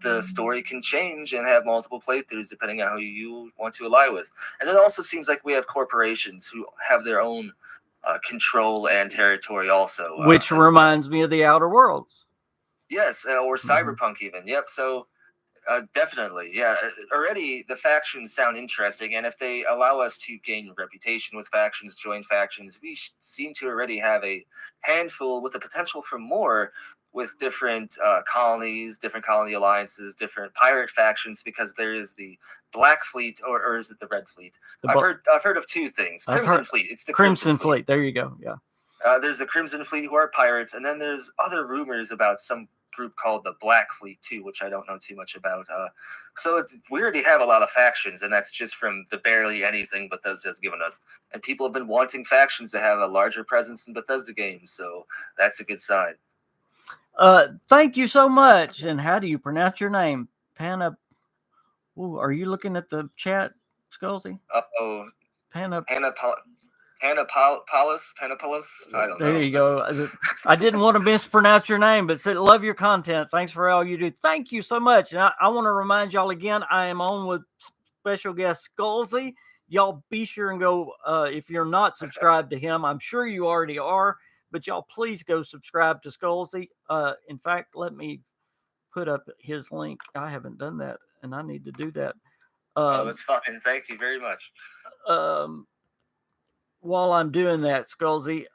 the story can change and have multiple playthroughs depending on who you want to ally with. And it also seems like we have corporations who have their own control and territory also. Which reminds me of the Outer Worlds. Yes, or Cyberpunk even. Yep, so definitely. Yeah, already the factions sound interesting, and if they allow us to gain reputation with factions, join factions, we seem to already have a handful with the potential for more with different colonies, different colony alliances, different pirate factions, because there is the Black Fleet, or is it the Red Fleet? I've heard of 2 things. Crimson Fleet. It's the Crimson Fleet. There you go. Yeah. There's the Crimson Fleet who are pirates, and then there's other rumors about some group called the Black Fleet too, which I don't know too much about. So we already have a lot of factions, and that's just from the barely anything Bethesda has given us. And people have been wanting factions to have a larger presence in Bethesda games, so that's a good sign. Thank you so much. And how do you pronounce your name? Ooh, are you looking at the chat, Skullzi? Panapolis. I don't know. There you go. I didn't want to mispronounce your name, but said love your content. Thanks for all you do. Thank you so much. And I want to remind y'all again, I am on with special guest Skullzi. Y'all be sure and go, if you're not subscribed to him, I'm sure you already are, but y'all please go subscribe to Skullzi. In fact, let me put up his link. I haven't done that, and I need to do that. That's fine. Thank you very much. While I'm doing that, Skullzi,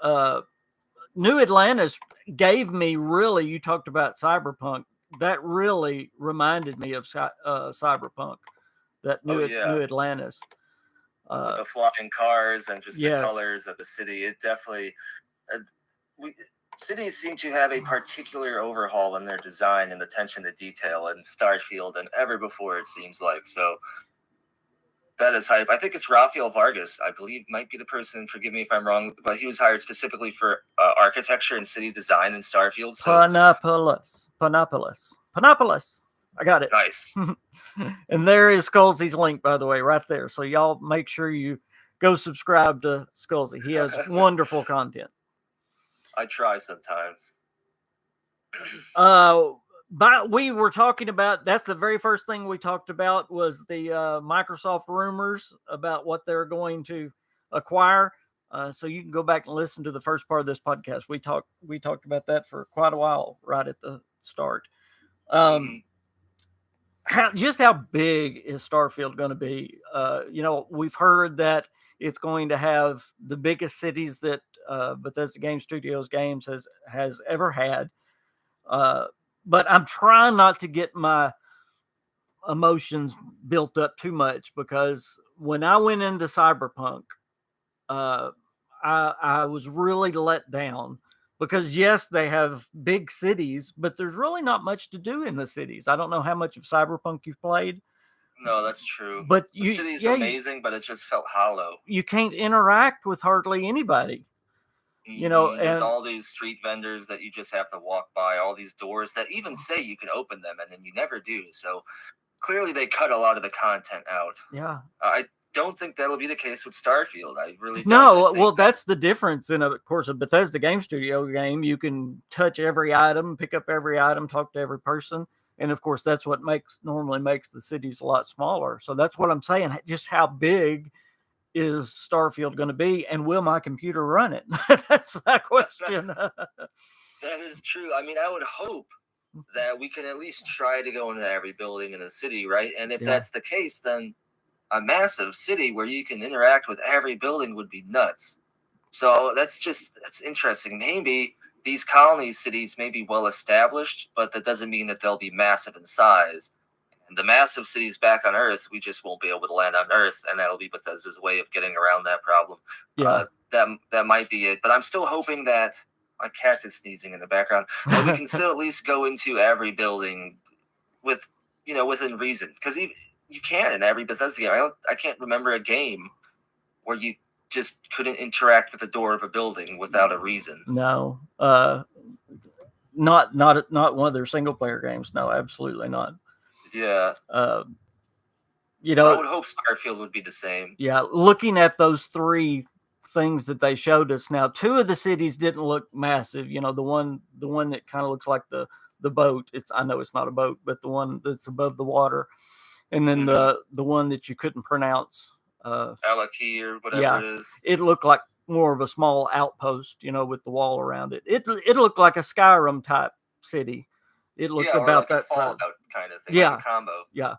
New Atlantis gave me really, you talked about Cyberpunk, that really reminded me of Cyberpunk, that New Atlantis. With the flying cars and just the colors of the city, it definitely, cities seem to have a particular overhaul in their design and attention to detail in Starfield than ever before, it seems like. So that is hype. I think it's Rafael Vargas, I believe, might be the person. Forgive me if I'm wrong, but he was hired specifically for architecture and city design in Starfield. So Panopolis. I got it. nice. And there is Skullzi's link, by the way, right there. So y'all make sure you go subscribe to Skullzi. He has wonderful content. I try sometimes. But we were talking about, that's the very first thing we talked about was the Microsoft rumors about what they're going to acquire. So you can go back and listen to the first part of this podcast. We talked about that for quite a while right at the start. How big is Starfield going to be? We've heard that it's going to have the biggest cities that Bethesda Game Studios games has ever had. But I'm trying not to get my emotions built up too much, because when I went into Cyberpunk, I was really let down, because yes, they have big cities, but there's really not much to do in the cities. I don't know how much of Cyberpunk you've played. No, that's true. But the city's amazing, but it just felt hollow. You can't interact with hardly anybody. There's all these street vendors that you just have to walk by, all these doors that even say you can open them, and then you never do. So clearly they cut a lot of the content out. Yeah. I don't think that'll be the case with Starfield. I really don't. No, well, that's the difference in, of course, a Bethesda Game Studio game. You can touch every item, pick up every item, talk to every person. And of course, that's what normally makes the cities a lot smaller. So that's what I'm saying. Just how big is Starfield going to be, and will my computer run it? That's my question. That is true. I mean, I would hope that we can at least try to go into every building in a city, right? And if that's the case, then a massive city where you can interact with every building would be nuts. So that's interesting. Maybe these colony cities may be well established, but that doesn't mean that they'll be massive in size. The massive cities back on Earth, we just won't be able to land on Earth, and that'll be Bethesda's way of getting around that problem. Yeah, that might be it. But I'm still hoping that my cat is sneezing in the background. That we can still at least go into every building within reason, because you can in every Bethesda game. I can't remember a game where you just couldn't interact with the door of a building without a reason. No, not one of their single player games. No, absolutely not. Yeah. So I would hope Starfield would be the same. Yeah, looking at those three things that they showed us now, two of the cities didn't look massive. The one that kind of looks like the boat. I know it's not a boat, but the one that's above the water, and then the one that you couldn't pronounce, Alaki or whatever it is. It looked like more of a small outpost, with the wall around it. It looked like a Skyrim type city. It looked about that size, kind of thing. Yeah, like a combo. Yeah.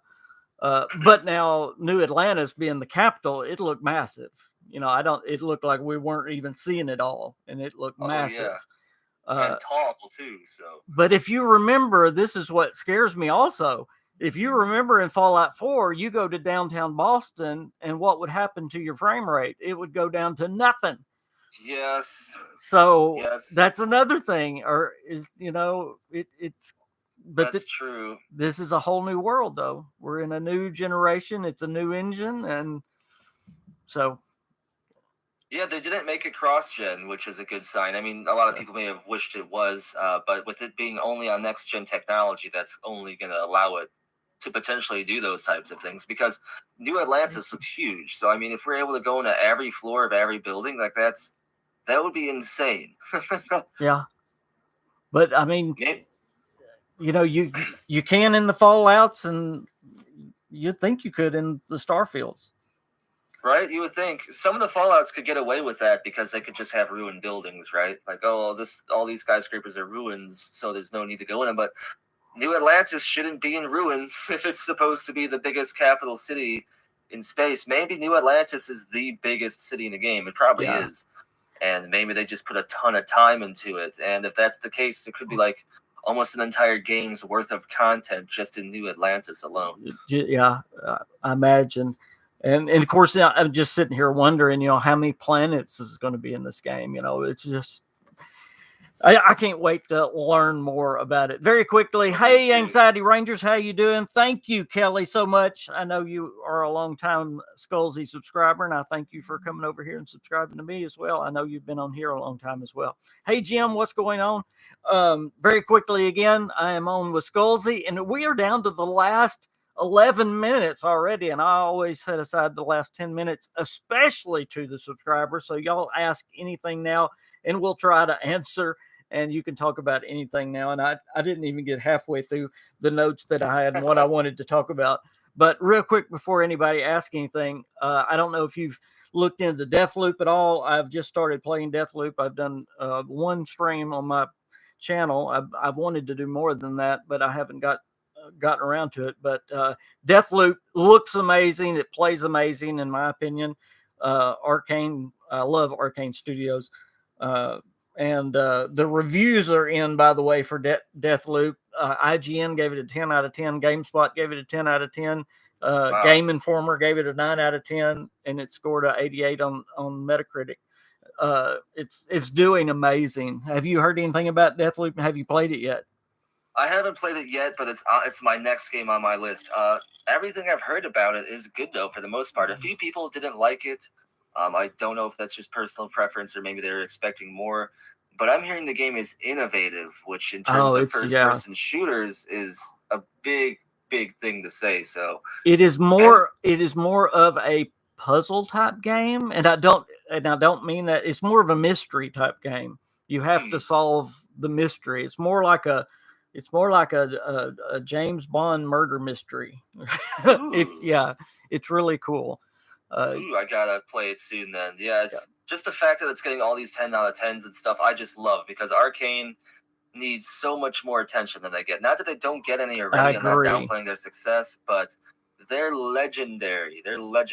But now New Atlantis being the capital, it looked massive. It looked like we weren't even seeing it all, and it looked massive. Yeah. And tall too. So. But if you remember, this is what scares me also. If you remember in Fallout 4, you go to downtown Boston, and what would happen to your frame rate? It would go down to nothing. Yes. So that's another thing, or it's. But that's true. This is a whole new world, though. We're in a new generation. It's a new engine, and so. Yeah, they didn't make it cross-gen, which is a good sign. I mean, a lot of people may have wished it was, but with it being only on next-gen technology, that's only going to allow it to potentially do those types of things, because New Atlantis looks huge. So, I mean, if we're able to go into every floor of every building, that would be insane. Yeah. But, I mean... you can in the Fallouts, and you'd think you could in the Starfields. Right? You would think some of the Fallouts could get away with that because they could just have ruined buildings, right? Like, all these skyscrapers are ruins, so there's no need to go in them. But New Atlantis shouldn't be in ruins if it's supposed to be the biggest capital city in space. Maybe New Atlantis is the biggest city in the game. It probably is. And maybe they just put a ton of time into it. And if that's the case, it could be like almost an entire game's worth of content just in New Atlantis alone. Yeah, I imagine. And of course, I'm just sitting here wondering, how many planets is going to be in this game? It's just, I can't wait to learn more about it. Very quickly, Me hey, too. Anxiety Rangers, how you doing? Thank you, Kelly, so much. I know you are a long-time Skullzi subscriber, and I thank you for coming over here and subscribing to me as well. I know you've been on here a long time as well. Hey, Jim, what's going on? Very quickly again, I am on with Skullzi, and we are down to the last 11 minutes already, and I always set aside the last 10 minutes, especially to the subscribers. So y'all ask anything now, and we'll try to answer, and you can talk about anything now. And I didn't even get halfway through the notes that I had and what I wanted to talk about. But real quick, before anybody asks anything, I don't know if you've looked into Deathloop at all. I've just started playing Deathloop. I've done one stream on my channel. I've wanted to do more than that, but I haven't gotten around to it. But Deathloop looks amazing. It plays amazing, in my opinion. Arcane, I love Arcane Studios. And the reviews are in, by the way, for Deathloop. IGN gave it a 10 out of 10. GameSpot gave it a 10 out of 10. Wow. Game Informer gave it a 9 out of 10, and it scored a 88 on Metacritic. It's doing amazing. Have you heard anything about Deathloop? Have you played it yet? I haven't played it yet, but it's my next game on my list. Everything I've heard about it is good, though, for the most part. A few people didn't like it. I don't know if that's just personal preference or maybe they're expecting more. But I'm hearing the game is innovative, which in terms of first-person shooters is a big thing to say. So it is more of a puzzle type game, and I don't mean that. It's more of a mystery type game. You have to solve the mystery. It's more like a James Bond murder mystery. It's really cool. I gotta play it soon then. Yeah, it's just the fact that it's getting all these 10 out of 10s and stuff, I just love, because Arcane needs so much more attention than they get. Not that they don't get any already, I'm not downplaying their success, but they're legendary.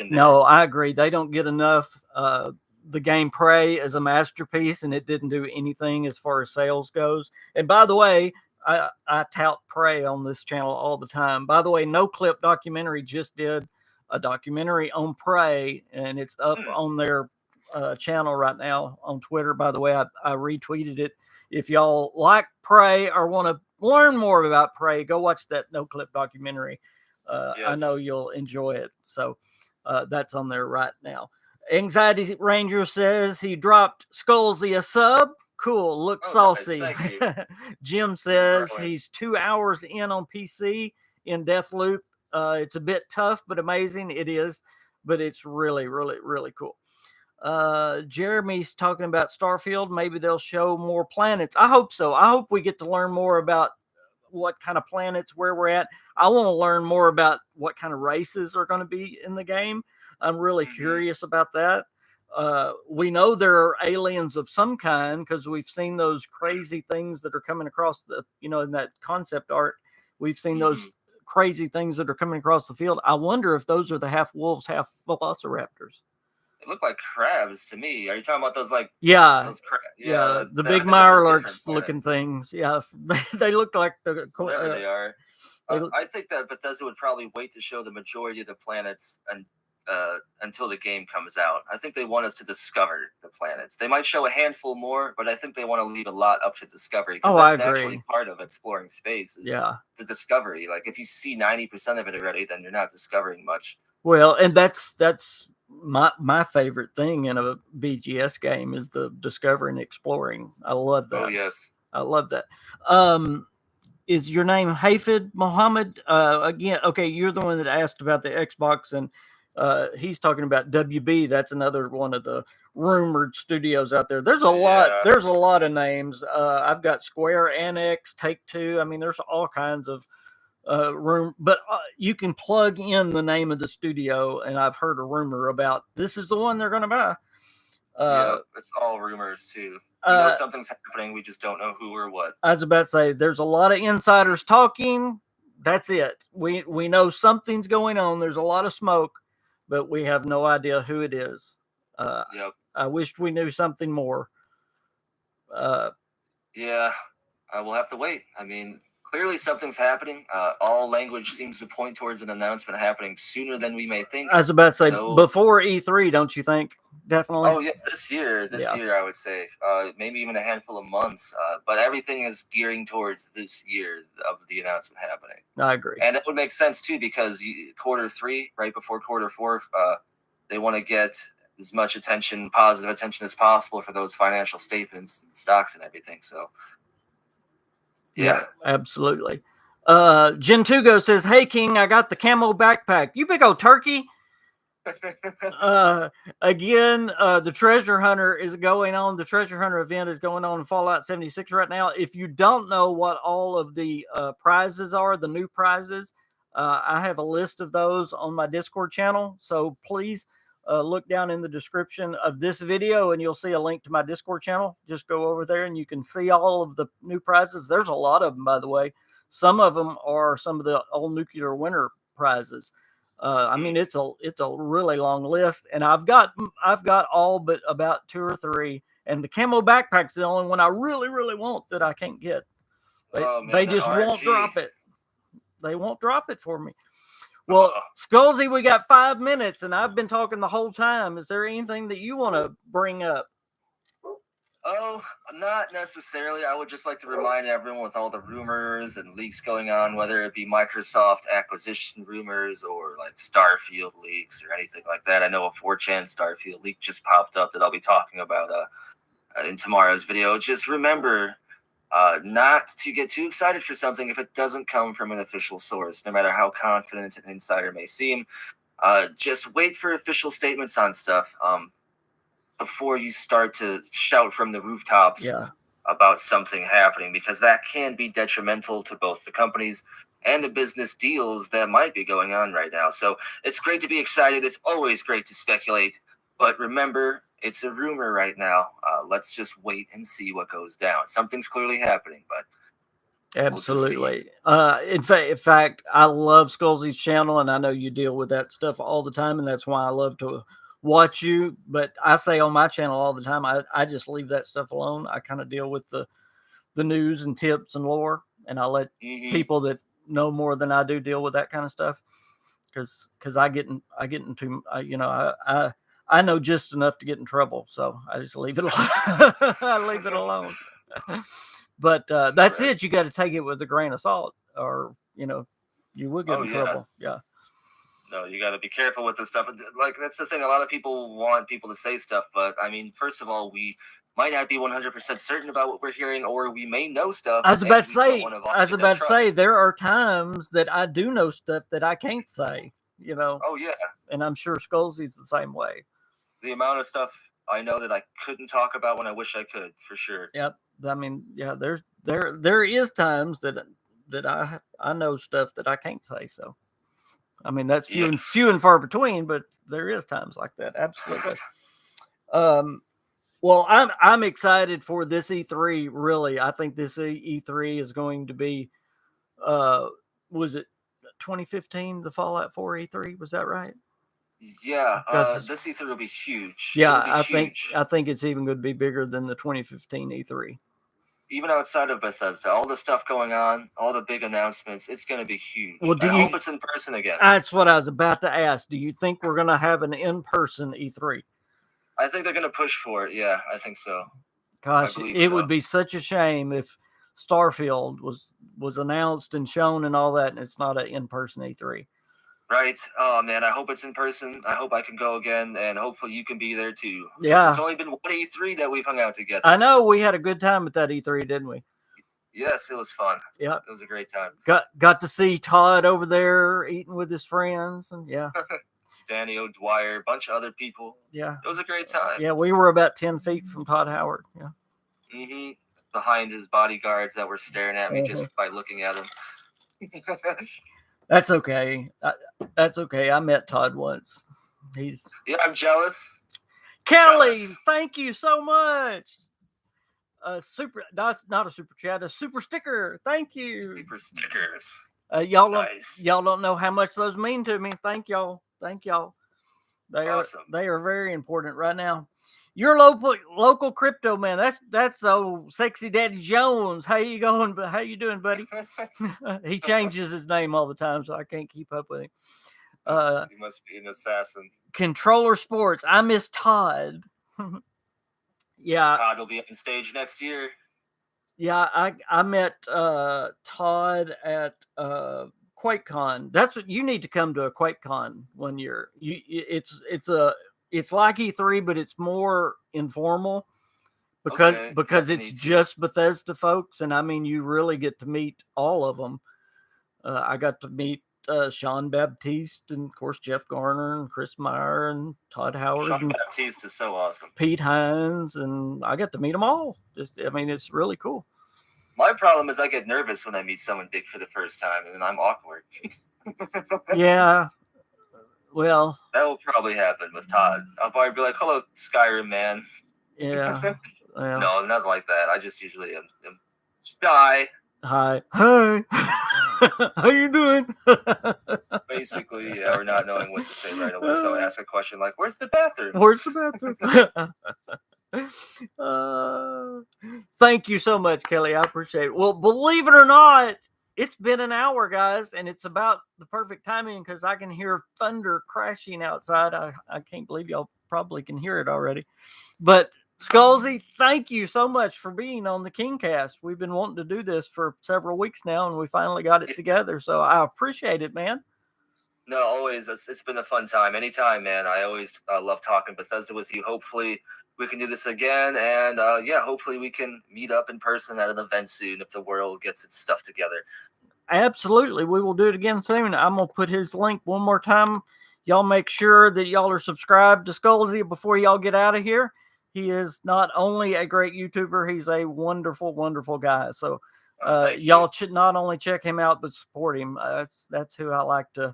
No, I agree. They don't get enough. The game Prey is a masterpiece, and it didn't do anything as far as sales goes. And by the way, I tout Prey on this channel all the time. By the way, No Clip Documentary just did a documentary on Prey, and it's up on their channel right now on Twitter. By the way, I retweeted it. If y'all like Prey or want to learn more about Prey, go watch that No Clip documentary. I know you'll enjoy it. So that's on there right now. Anxiety Ranger says he dropped Skullzi a sub. Cool. Look saucy. Nice. Thank you. Jim says he's 2 hours in on PC in Deathloop. It's a bit tough, but amazing. It is, but it's really, really, really cool. Jeremy's talking about Starfield. Maybe they'll show more planets. I hope so. I hope we get to learn more about what kind of planets, where we're at. I want to learn more about what kind of races are going to be in the game. I'm really curious about that. We know there are aliens of some kind because we've seen those crazy things that are coming across in that concept art. We've seen those crazy things that are coming across the field. I wonder if those are the half wolves, half velociraptors. They look like crabs to me. Are you talking about those the big Mirelurks looking things. Yeah, they look like whatever they are. I think that Bethesda would probably wait to show the majority of the planets until the game comes out. I think they want us to discover the planets. They might show a handful more, but I think they want to leave a lot up to discovery, because that's naturally part of exploring space. Is the discovery. Like, if you see 90% of it already, then you're not discovering much. Well, and that's my favorite thing in a BGS game is the discovering and exploring. I love that. Oh yes, I love that. Is your name Hafid Mohammed? Again, okay, you're the one that asked about the Xbox, and he's talking about WB. That's another one of the rumored studios out there. There's a lot. There's a lot of names. I've got Square, Annex, Take-Two. I mean, there's all kinds of room, but you can plug in the name of the studio, and I've heard a rumor about this is the one they're going to buy. It's all rumors too. We know something's happening, we just don't know who or what. I was about to say there's a lot of insiders talking. That's it. We know something's going on. There's a lot of smoke, but we have no idea who it is. I wished we knew something more. Yeah, we'll have to wait. I mean, clearly something's happening. All language seems to point towards an announcement happening sooner than we may think. I was about to say So- before E3, don't you think? Definitely. Oh yeah, this year I would say maybe even a handful of months. But everything is gearing towards this year of the announcement happening. I agree. And it would make sense too because quarter 3, right before quarter 4, they want to get as much attention, positive attention as possible for those financial statements, and stocks, and everything. So yeah, absolutely. Gen Tugo says, "Hey King, I got the camo backpack. You big old turkey." Again, the treasure hunter is going on. The treasure hunter event is going on in Fallout 76 right now. If you don't know what all of the prizes are, the new prizes, I have a list of those on my Discord channel. So please look down in the description of this video and you'll see a link to my Discord channel. Just go over there and you can see all of the new prizes. There's a lot of them, by the way. Some of them are some of the old nuclear winter prizes. I mean, it's a really long list, and I've got all but about 2 or 3, and the camo backpack's the only one I really want that I can't get. They just won't drop it. They won't drop it for me. Well, Skullzi, we got 5 minutes, and I've been talking the whole time. Is there anything that you want to bring up? Oh, not necessarily. I would just like to remind everyone with all the rumors and leaks going on, whether it be Microsoft acquisition rumors or like Starfield leaks or anything like that. I know a 4chan Starfield leak just popped up that I'll be talking about in tomorrow's video. Just remember not to get too excited for something if it doesn't come from an official source, no matter how confident an insider may seem. Just wait for official statements on stuff. Before you start to shout from the rooftops about something happening, because that can be detrimental to both the companies and the business deals that might be going on right now. So it's great to be excited. It's always great to speculate. But remember, it's a rumor right now. Let's just wait and see what goes down. Something's clearly happening, but absolutely. In fact, I love Skullzi's channel, and I know you deal with that stuff all the time, and that's why I love to watch you. But I say on my channel all the time, I just leave that stuff alone. I kind of deal with the news and tips and lore, and I let people that know more than I do deal with that kind of stuff, because I get into I know just enough to get in trouble, so I just leave it alone. I leave it alone. But that's it. You got to take it with a grain of salt, or you will get in trouble. Yeah. No, you got to be careful with this stuff. Like, that's the thing. A lot of people want people to say stuff, but I mean, first of all, we might not be 100% certain about what we're hearing, or we may know stuff. I was about to say, there are times that I do know stuff that I can't say, Oh, yeah. And I'm sure Skullzi's the same way. The amount of stuff I know that I couldn't talk about when I wish I could, for sure. Yep. I mean, yeah, there is times that I know stuff that I can't say, so. I mean, that's few and far between, but there is times like that. Absolutely. Well, I'm excited for this E3. Really, I think this E3 is going to be. Was it 2015? The Fallout 4 E3, was that right? Yeah. This E3 will be huge. Yeah, I think it's even going to be bigger than the 2015 E3. Even outside of Bethesda, all the stuff going on, all the big announcements, it's going to be huge. Well, I hope it's in person again. That's what I was about to ask. Do you think we're going to have an in-person E3? I think they're going to push for it. Yeah, I think so. Gosh, it would be such a shame if Starfield was announced and shown and all that, and it's not an in-person E3. Right. Oh, man, I hope it's in person. I hope I can go again, and hopefully you can be there, too. Yeah. It's only been one E3 that we've hung out together. I know. We had a good time at that E3, didn't we? Yes, it was fun. Yeah. It was a great time. Got to see Todd over there eating with his friends, and yeah. Danny O'Dwyer, a bunch of other people. Yeah. It was a great time. Yeah, we were about 10 feet from Todd Howard. Yeah. Behind his bodyguards that were staring at me just by looking at him. That's okay. That's okay. I met Todd once. I'm jealous. Kelly, thank you so much. Not a super chat, a super sticker. Thank you. Super stickers. Y'all don't know how much those mean to me. Thank y'all. They awesome. They are very important right now. Your local crypto man. That's old Sexy Daddy Jones. How you going? How you doing, buddy? He changes his name all the time, so I can't keep up with him. He must be an assassin. Controller Sports. I miss Todd. Yeah, Todd will be on stage next year. Yeah, I met Todd at QuakeCon. That's what you need to come to a QuakeCon when you're you. It's like E3, but it's more informal because it's just Bethesda folks, and I mean you really get to meet all of them. I got to meet Sean Baptiste and of course Jeff Garner and Chris Meyer and Todd Howard. Sean and Baptiste is so awesome. Pete Hines, and I got to meet them all. I mean, it's really cool. My problem is I get nervous when I meet someone big for the first time, and then I'm awkward. Yeah. Well, that will probably happen with Todd. I'll probably be like, "Hello, Skyrim man." Yeah. Well, no, not like that. I just usually am shy. Hi. How you doing? Basically, yeah, we're not knowing what to say right away. So I ask a question like, "Where's the bathroom?" Where's the bathroom? Thank you so much, Kelly. I appreciate it. Well, believe it or not, it's been an hour, guys, and it's about the perfect timing because I can hear thunder crashing outside. I can't believe y'all probably can hear it already. But Skullzi, thank you so much for being on the KingCast. We've been wanting to do this for several weeks now, and we finally got it together. So I appreciate it, man. No, always. It's been a fun time. Anytime, man. I always love talking Bethesda with you. Hopefully we can do this again. And yeah, hopefully we can meet up in person at an event soon if the world gets its stuff together. Absolutely. We will do it again soon. I'm going to put his link one more time. Y'all make sure that y'all are subscribed to Skullzi before y'all get out of here. He is not only a great YouTuber, he's a wonderful, wonderful guy. So y'all should not only check him out, but support him. That's who I like to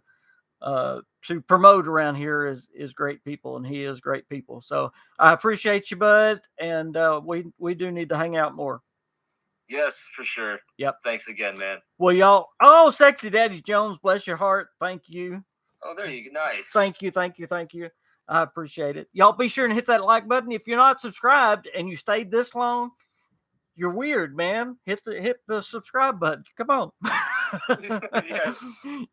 promote around here is great people, and he is great people. So I appreciate you, bud. And we do need to hang out more. Yes, for sure. Yep. Thanks again, man. Well, y'all. Oh, Sexy Daddy Jones, bless your heart. Thank you. Oh, there you go. Nice. Thank you. I appreciate it. Y'all be sure and hit that like button. If you're not subscribed and you stayed this long, you're weird, man. Hit the subscribe button. Come on. Yes.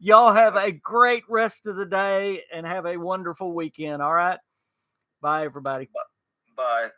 Y'all have a great rest of the day and have a wonderful weekend. All right. Bye, everybody. Bye.